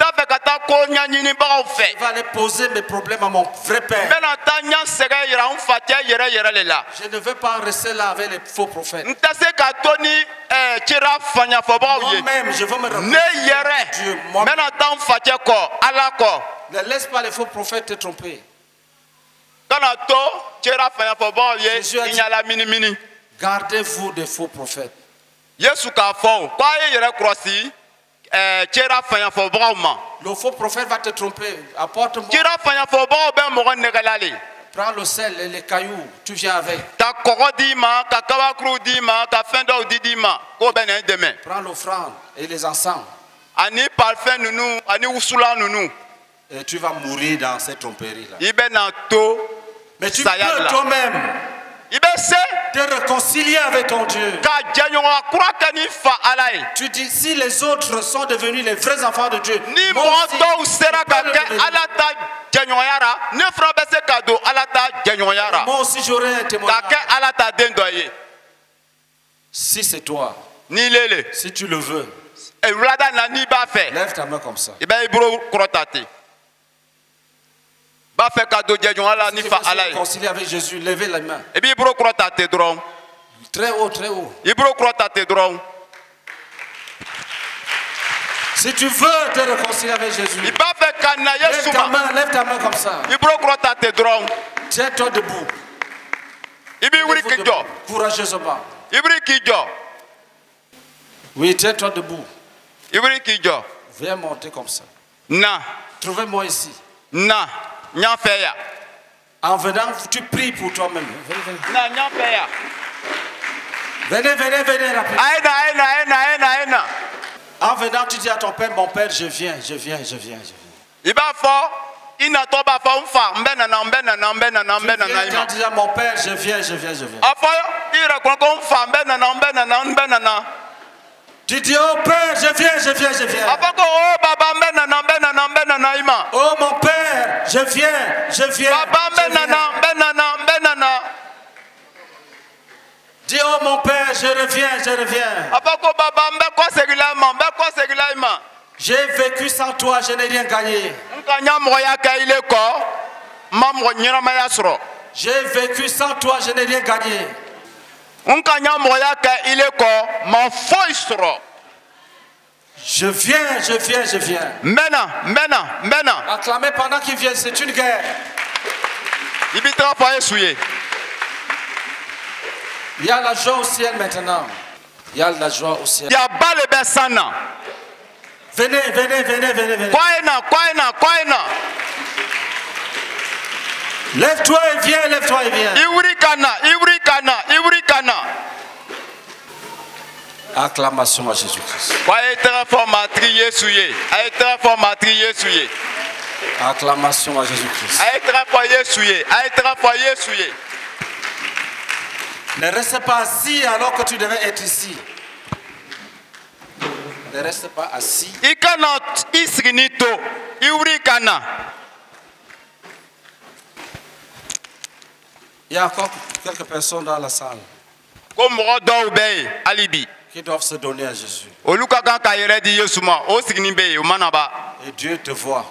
vais aller poser mes problèmes à mon vrai père. Je ne veux pas rester là avec les faux prophètes. Moi-même, je veux me reconnaître Dieu. Ne laisse pas les faux prophètes te tromper. Jésus a dit, gardez-vous des faux prophètes. Le faux prophète va te tromper. Apporte-moi. Prends le sel et les cailloux. Tu viens avec. Prends l'offrande et les encens. Et tu vas mourir dans cette tromperie-là. Mais tu peux toi-même te réconcilier avec ton Dieu. Tu dis, si les autres sont devenus les vrais enfants de Dieu, moi aussi j'aurai un témoignage. Si c'est toi, si tu le veux, lève ta main comme ça. Si tu veux se réconcilier avec Jésus, levez la main. Très haut, très haut. Si tu veux te réconcilier avec Jésus, lève ta main comme ça. Tiens-toi debout. Courageusement. Oui, tiens-toi debout. Viens monter comme ça. Trouvez-moi ici. En venant, tu pries pour toi-même. Venez rapidement. En venant, tu dis à ton père, mon père, je viens. Tu dis à mon père, je viens. Tu dis, oh père, je viens. Oh mon père, je viens. Dis, oh mon père, je reviens. J'ai vécu sans toi, je n'ai rien gagné. J'ai vécu sans toi, je n'ai rien gagné. Je viens. Acclamez pendant qu'il vient, c'est une guerre. Il y a la joie au ciel maintenant. Venez. Lève-toi et viens. Acclamation à Jésus-Christ. Acclamation à Jésus-Christ. Ne reste pas assis alors que tu devais être ici. Ne reste pas assis. Il y a encore quelques personnes dans la salle qui doivent se donner à Jésus. Et Dieu te voit.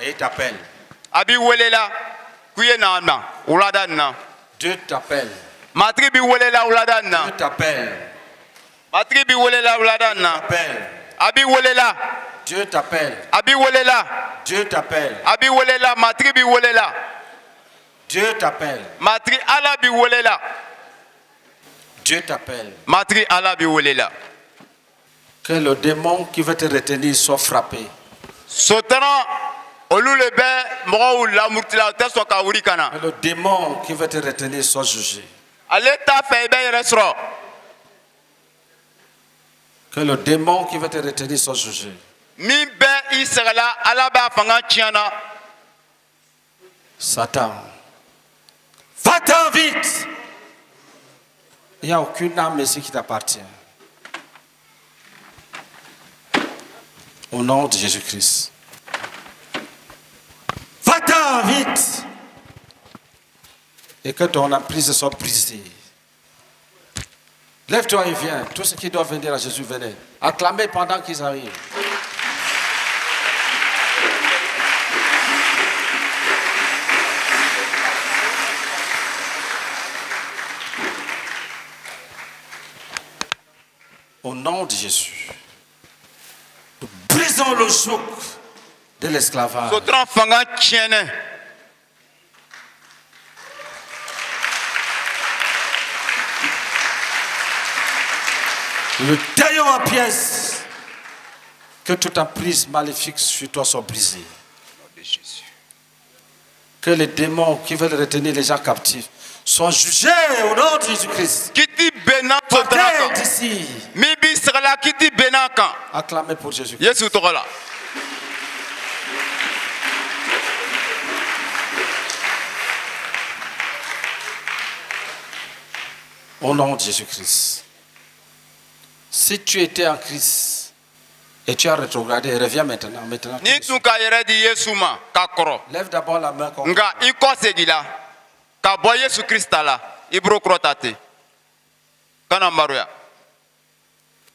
Et il t'appelle. Dieu t'appelle. Dieu t'appelle. Que le démon qui veut te retenir soit frappé. Que le démon qui veut te retenir soit jugé. Que le démon qui veut te retenir soit jugé. Satan, va-t'en vite. Il n'y a aucune âme ici qui t'appartient. Au nom de Jésus-Christ. Va-t'en vite. Et que ton emprise soit brisée. Lève-toi et viens. Tous ceux qui doivent venir à Jésus, venez. Acclamez pendant qu'ils arrivent. Au nom de Jésus, nous brisons le joug de l'esclavage. Nous taillons en pièces. Que toute emprise maléfique sur toi soit brisée. Que les démons qui veulent retenir les gens captifs soient jugés au nom de Jésus-Christ. Partez d'ici. Acclamez pour Jésus-Christ. Au nom de Jésus-Christ. Si tu étais en Christ et tu as rétrogradé, reviens maintenant. Lève d'abord la main comme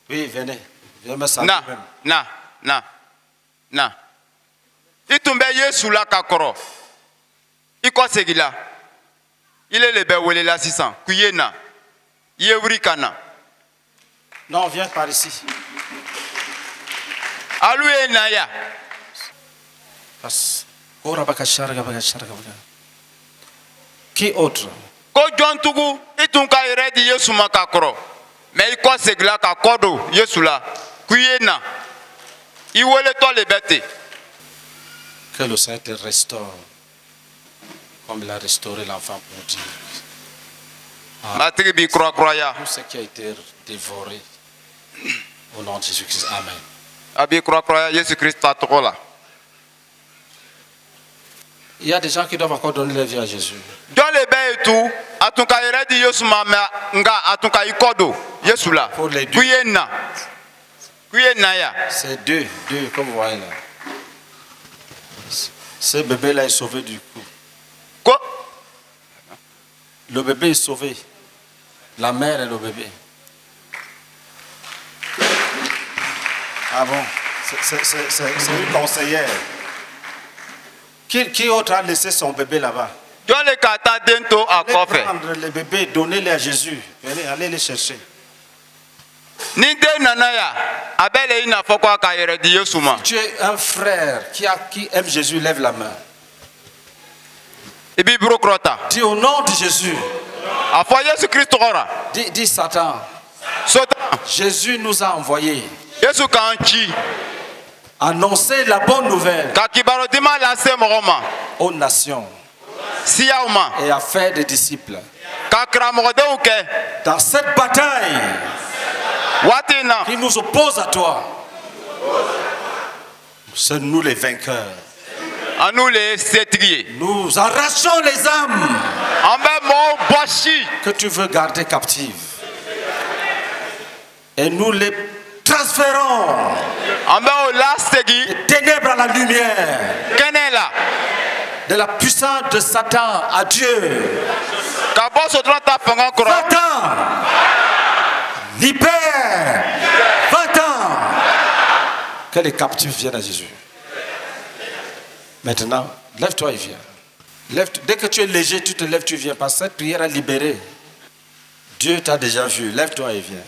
oui, venez. Viens me saluer même. Non, viens par ici. Qui autre? Que le Seigneur te restaure comme il a restauré l'enfant pour Dieu. Tout ce qui a été dévoré au nom de Jésus-Christ. Amen. Il y a des gens qui doivent encore donner leur vie à Jésus. Pour les deux. C'est deux, comme vous voyez là. Ce bébé-là est sauvé du coup. Quoi? Le bébé est sauvé. La mère et le bébé. Ah bon? C'est une conseillère. Qui autre a laissé son bébé là-bas? Allez prendre les bébés, donnez-les à Jésus. Allez les chercher. Si tu es un frère qui aime Jésus, lève la main. Dis au nom de Jésus. Dis Satan. Jésus nous a envoyés. Annoncer la bonne nouvelle aux nations et à faire des disciples. Dans cette bataille qui nous oppose à toi, c'est nous les vainqueurs. Nous arrachons les âmes que tu veux garder captives et nous les transférons des ténèbres à la lumière, de la puissance de Satan à Dieu. Va-t'en, libère, va-t'en. Que les captifs viennent à Jésus. Maintenant, lève-toi et viens. Dès que tu es léger, tu te lèves, tu viens. Parce que cette prière a libéré. Dieu t'a déjà vu. Lève-toi et viens.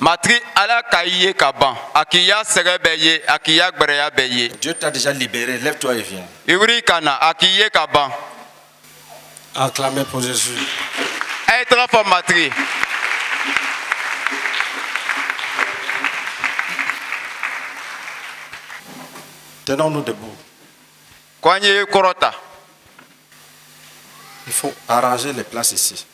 Dieu t'a déjà libéré. Lève-toi et viens. Acclamez pour Jésus. Tenons-nous debout. Il faut arranger les places ici.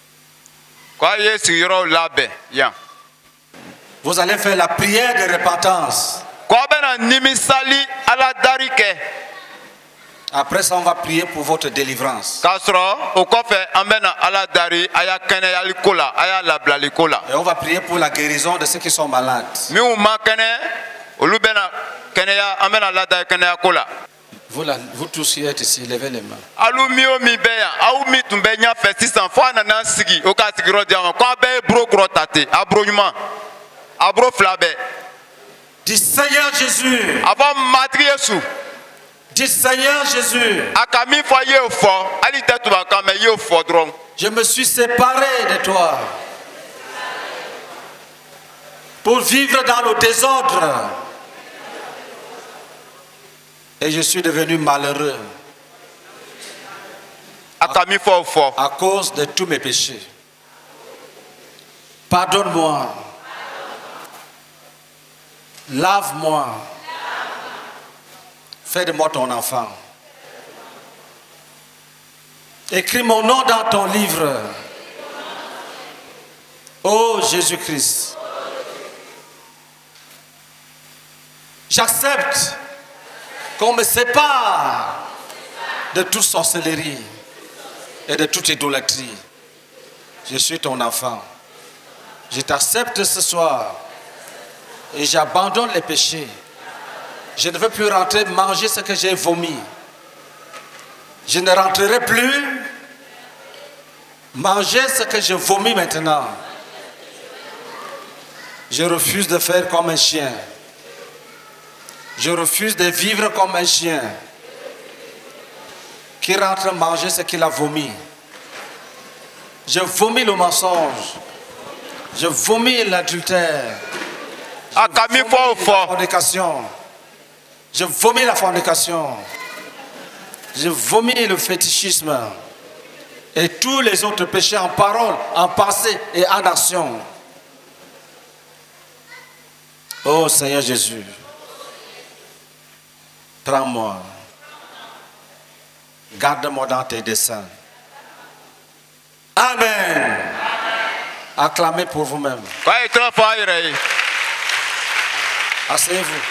Vous allez faire la prière de repentance. Après ça, on va prier pour votre délivrance. Et on va prier pour la guérison de ceux qui sont malades. Vous tous qui êtes ici, levez les mains. Dis Seigneur Jésus. Dis Seigneur Jésus. Je me suis séparé de toi pour vivre dans le désordre. Et je suis devenu malheureux à cause de tous mes péchés. Pardonne-moi. Lave-moi. Fais de moi ton enfant. Écris mon nom dans ton livre. Oh Jésus-Christ. J'accepte qu'on me sépare de toute sorcellerie et de toute idolâtrie. Je suis ton enfant. Je t'accepte ce soir et j'abandonne les péchés. Je ne veux plus rentrer manger ce que j'ai vomi. Je ne rentrerai plus manger ce que je vomis maintenant. Je refuse de faire comme un chien. Je refuse de vivre comme un chien qui rentre manger ce qu'il a vomi. Je vomis le mensonge. Je vomis l'adultère. Je vomis la fornication. Je vomis la fornication. Je vomis le fétichisme. Et tous les autres péchés en parole, en pensée et en action. Oh Seigneur Jésus. Prends-moi. Garde-moi dans tes desseins. Amen. Acclamez pour vous-même. Asseyez-vous.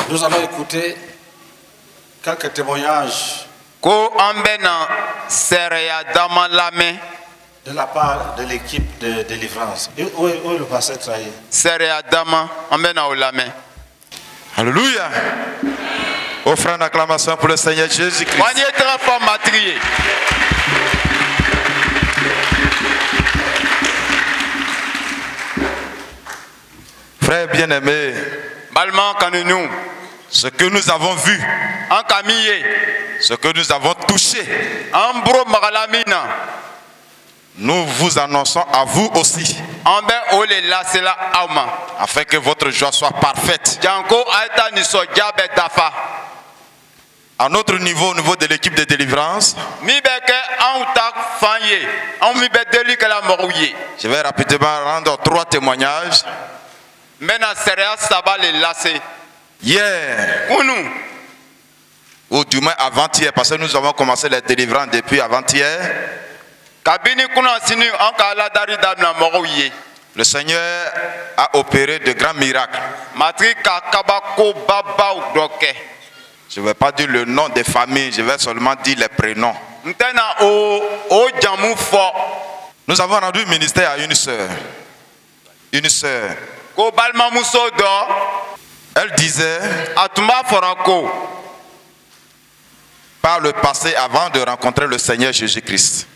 Nous allons écouter quelques témoignages de la part de l'équipe de délivrance. Où est le pasteur Trahi? Alléluia. Offrons une acclamation pour le Seigneur Jésus-Christ. Frères bien-aimés, ce que nous avons vu, ce que nous avons touché, nous vous annonçons à vous aussi, afin que votre joie soit parfaite. À notre niveau, au niveau de l'équipe de délivrance, je vais rapidement rendre 3 témoignages. Hier, ou du moins avant-hier, parce que nous avons commencé les délivrances depuis avant-hier. Le Seigneur a opéré de grands miracles. Je ne vais pas dire le nom des familles, je vais seulement dire les prénoms. Nous avons rendu ministère à une sœur. Une sœur. Elle disait, par le passé, avant de rencontrer le Seigneur Jésus-Christ,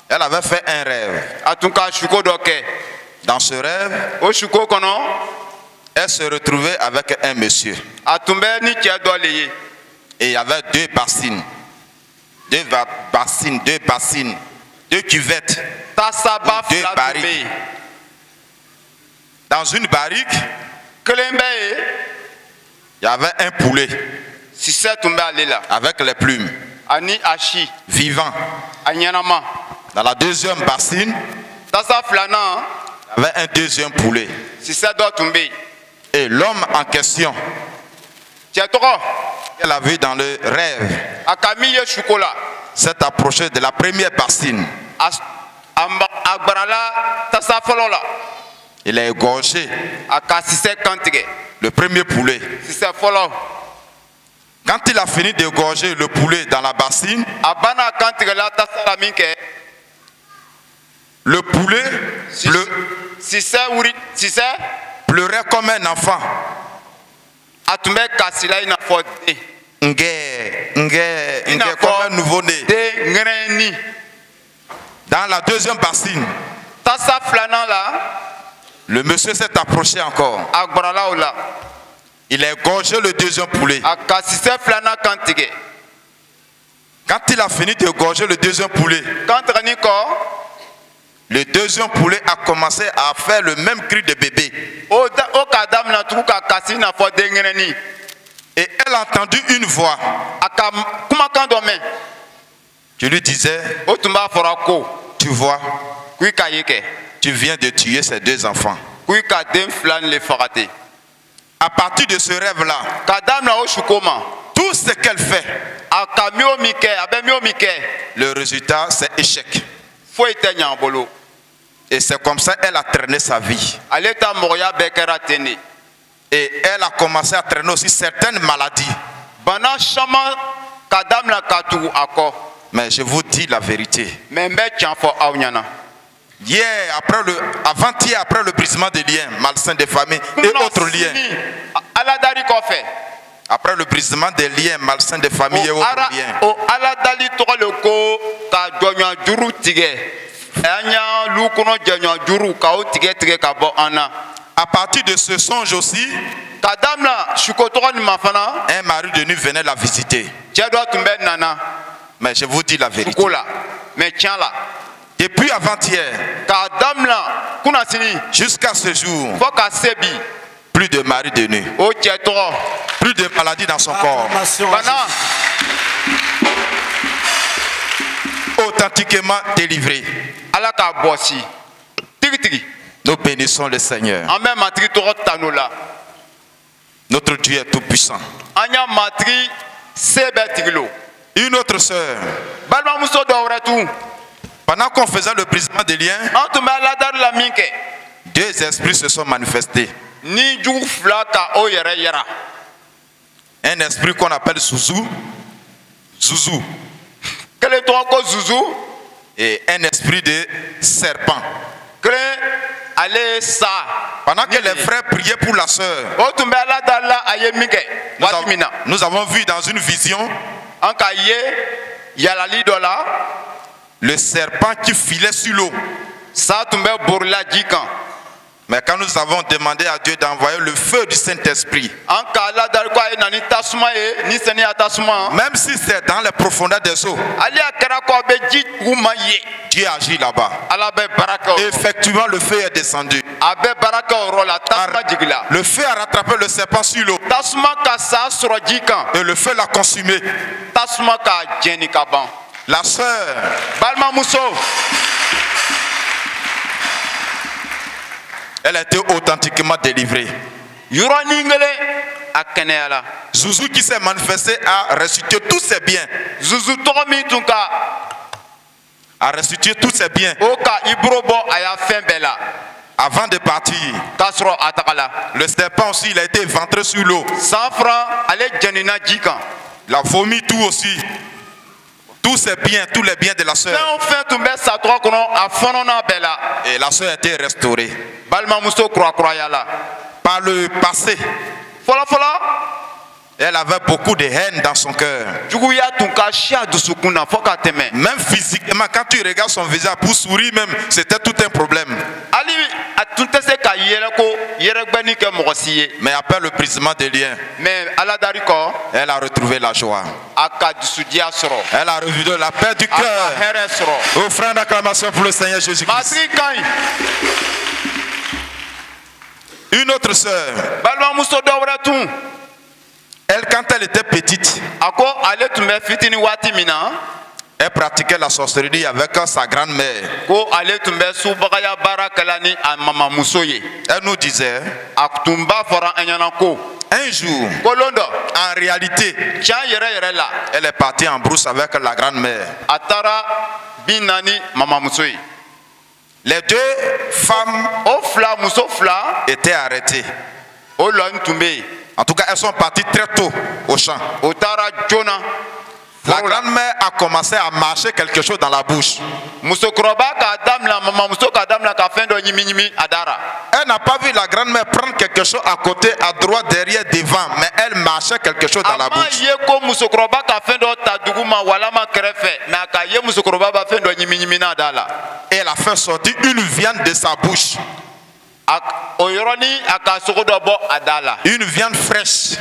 elle avait fait un rêve. Dans ce rêve, elle se retrouvait avec un monsieur. Et il y avait 2 bassines. 2 bassines. 2 cuvettes. 2 barriques. Dans une barrique, il y avait un poulet. Avec les plumes. Vivant. Dans la deuxième bassine, il y avait un deuxième poulet. Et l'homme en question, qu'elle a vu dans le rêve, s'est approché de la première bassine. Il a égorgé le premier poulet. Quand il a fini d'égorger le poulet dans la bassine, Le poulet pleurait comme un enfant. Comme un nouveau-né. Dans la deuxième bassine, le monsieur s'est approché encore. Il a égorgé le deuxième poulet. Quand il a fini de égorger le deuxième poulet, le deuxième poulet a commencé à faire le même cri de bébé. Et elle a entendu une voix qui lui disait: tu vois, tu viens de tuer ces deux enfants. À partir de ce rêve-là, tout ce qu'elle fait, le résultat c'est échec. Et c'est comme ça qu'elle a traîné sa vie. Et elle a commencé à traîner aussi certaines maladies. Mais je vous dis la vérité. Hier, avant-hier, après le brisement des liens, malsains des familles et autres liens. Après le brisement des liens, malsains des familles et autres liens. À partir de ce songe aussi, un mari de nuit venait la visiter. Mais je vous dis la vérité. Depuis avant-hier jusqu'à ce jour, plus de mari de nuit, plus de maladies dans son corps. Authentiquement délivré. Nous bénissons le Seigneur. Notre Dieu est tout puissant. Une autre sœur, pendant qu'on faisait le brisement des liens, deux esprits se sont manifestés. Un esprit qu'on appelle Zouzou, et un esprit de serpent. Pendant que les frères priaient pour la sœur, nous avons vu dans une vision le serpent qui filait sur l'eau. Mais quand nous avons demandé à Dieu d'envoyer le feu du Saint-Esprit, même si c'est dans les profondeurs des eaux, Dieu agit là-bas. Effectivement, le feu est descendu. Le feu a rattrapé le serpent sur l'eau. Et le feu l'a consumé. La sœur, elle a été authentiquement délivrée. Zouzou qui s'est manifesté a restitué tous ses biens. A restitué tous ses biens. Avant de partir, le serpent aussi, il a été éventré sur l'eau. Il a vomi tout aussi. Tous ses biens, tous les biens de la sœur. Et la sœur a été restaurée. Par le passé, elle avait beaucoup de haine dans son cœur. Même physiquement, quand tu regardes son visage pour sourire même, c'était tout un problème. Mais après le brisement des liens, elle a retrouvé la joie. Elle a retrouvé la paix du cœur. Offrant d'acclamation pour le Seigneur Jésus-Christ. Une autre sœur, elle, quand elle était petite, elle pratiquait la sorcellerie avec sa grand-mère. Elle nous disait, un jour, en réalité, elle est partie en brousse avec la grand-mère. Les deux femmes étaient arrêtées. En tout cas, elles sont parties très tôt au champ. La grand-mère a commencé à marcher quelque chose dans la bouche. Elle n'a pas vu la grand-mère prendre quelque chose à côté, à droite, derrière, devant, mais elle marchait quelque chose dans la bouche. Et elle a fait sortir une viande de sa bouche. Une viande fraîche.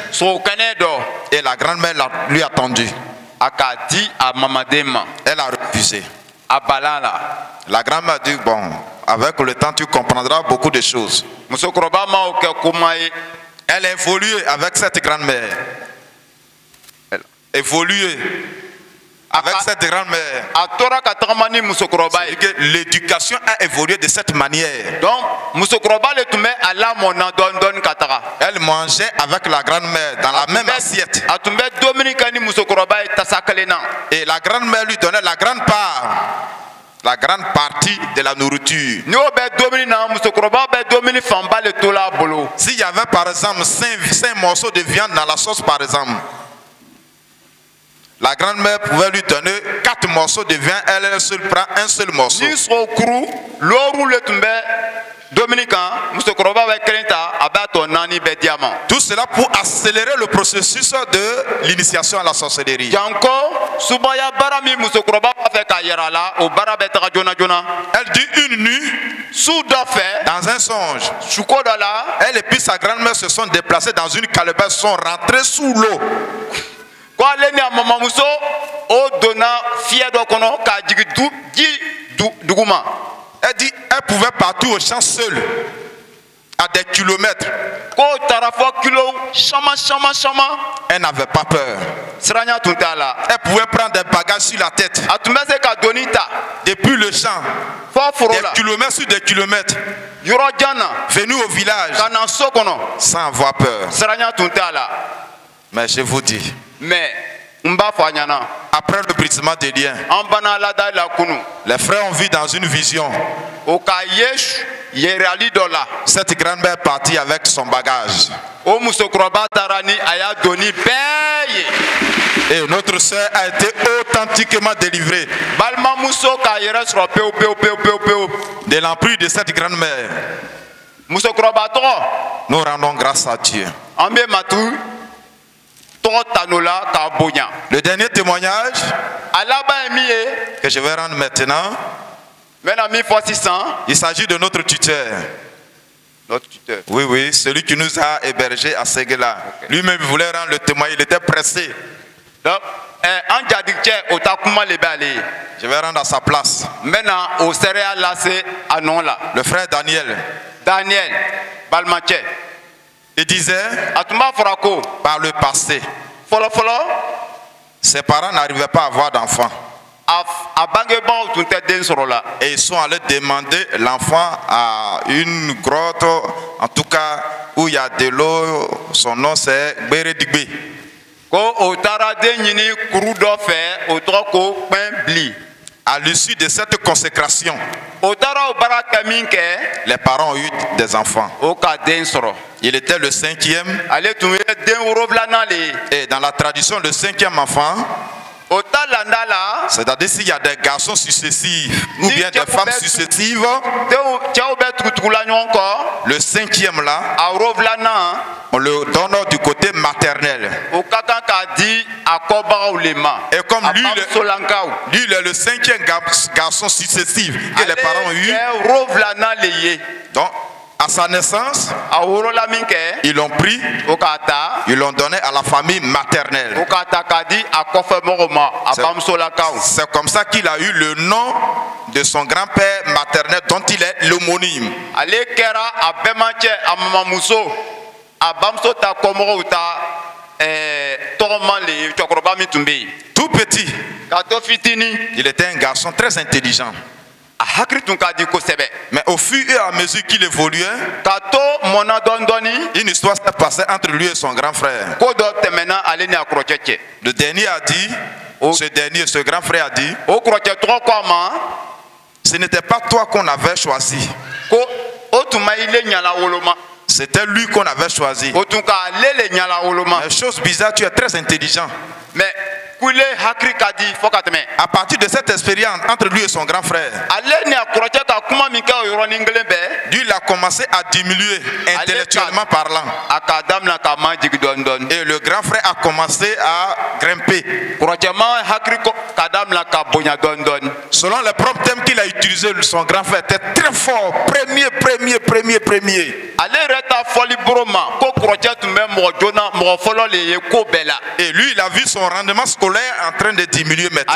Et la grand-mère lui a tendu. Elle a refusé. La grand-mère a dit, bon, avec le temps tu comprendras beaucoup de choses. Elle a évolué avec cette grand-mère. Elle a évolué avec cette grand-mère. L'éducation a évolué de cette manière. Elle mangeait avec la grand-mère dans la même assiette. Et la grand-mère lui donnait la grande part, la grande partie de la nourriture. S'il y avait par exemple 5 morceaux de viande dans la sauce par exemple, la grand-mère pouvait lui donner 4 morceaux de viande, elle seule prend un seul morceau. Tout cela pour accélérer le processus de l'initiation à la sorcellerie. Elle dit une nuit, dans un songe, elle et puis sa grand-mère se sont déplacés dans une calebasse, sont rentrés sous l'eau. Elle dit elle pouvait partir au champ seule à des kilomètres. Elle n'avait pas peur. Elle pouvait prendre des bagages sur la tête. Depuis le champ, des kilomètres sur des kilomètres, venue au village sans avoir peur. Mais je vous dis, après le brisement des liens, les frères ont vu dans une vision cette grand-mère partie avec son bagage. Et notre soeur a été authentiquement délivrée de l'emprise de cette grand-mère. Nous rendons grâce à Dieu. Le dernier témoignage que je vais rendre maintenant, il s'agit de notre tuteur. Oui, oui, celui qui nous a hébergés à Séguéla. Okay. Lui-même voulait rendre le témoignage, il était pressé. Je vais rendre à sa place. Le frère Daniel. Il disait, par le passé, ses parents n'arrivaient pas à avoir d'enfants. Et ils sont allés demander l'enfant à une grotte, en tout cas où il y a de l'eau. Son nom c'est Bérédigbe. À l'issue de cette consécration, les parents ont eu des enfants. Il était le 5e. Et dans la tradition, le 5e enfant, c'est-à-dire s'il y a des garçons successifs ou bien des femmes successives, le 5e là, on le donne du côté maternel. Et comme lui il est le 5e garçon successif que les parents ont eu, donc à sa naissance, ils l'ont pris, ils l'ont donné à la famille maternelle. C'est comme ça qu'il a eu le nom de son grand-père maternel dont il est l'homonyme. Tout petit, il était un garçon très intelligent. Mais au fur et à mesure qu'il évoluait, une histoire s'est passée entre lui et son grand frère. Le dernier a dit, ce grand frère a dit, ce n'était pas toi qu'on avait choisi. C'était lui qu'on avait choisi. Mais chose bizarre, tu es très intelligent. À partir de cette expérience entre lui et son grand frère, Dieu il a commencé à diminuer intellectuellement parlant. Et le grand frère a commencé à grimper. Selon les propres thèmes qu'il a utilisés, son grand frère était très fort. Premier. Et lui, il a vu son rendement scolaire en train de diminuer maintenant.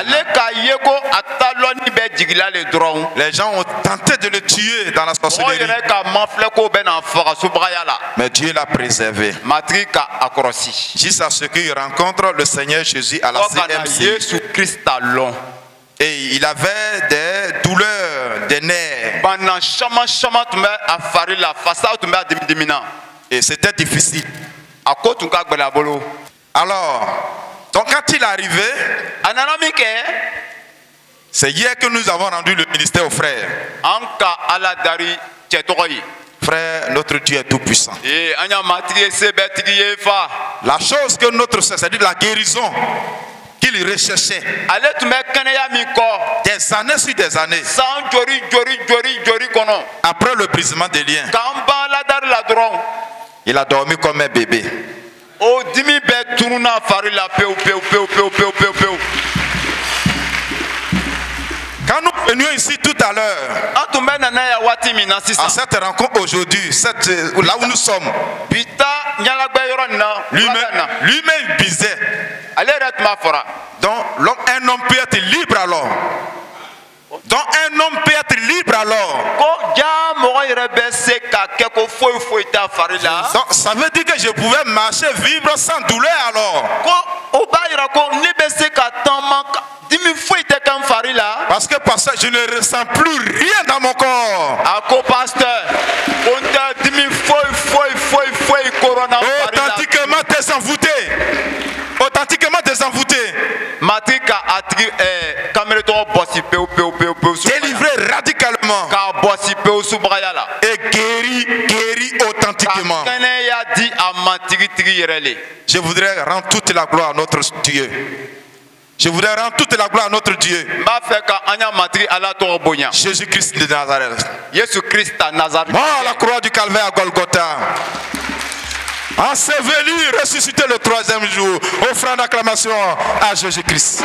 Les gens ont tenté de le tuer dans la sorcellerie. Mais Dieu l'a préservé. Jusqu'à ce qu'il rencontre le Seigneur Jésus à la CMC. Et il avait des douleurs, des nerfs. Et c'était difficile. Alors, donc quand il est arrivé, c'est hier que nous avons rendu le ministère aux frères. Frère, notre Dieu est tout puissant. La chose que notre Seigneur, c'est-à-dire la guérison qu'il recherchait des années sur des années, après le brisement des liens, il a dormi comme un bébé. Quand nous venions ici tout à l'heure, à cette rencontre aujourd'hui, là où nous sommes, lui-même disait, donc un homme peut être libre alors. Donc un homme peut être libre alors. Donc ça veut dire que je pouvais marcher, vivre sans douleur alors. Parce que pasteur, je ne ressens plus rien dans mon corps. Authentiquement désenvoûté. Authentiquement désenvoûté. Délivré radicalement. Et guéri authentiquement. Je voudrais rendre toute la gloire à notre Dieu. Je voudrais rendre toute la gloire à notre Dieu. Jésus-Christ de Nazareth. Mort à la croix du Calvaire à Golgotha. Enseveli, ressuscité le 3e jour. Offrant d'acclamation à Jésus-Christ.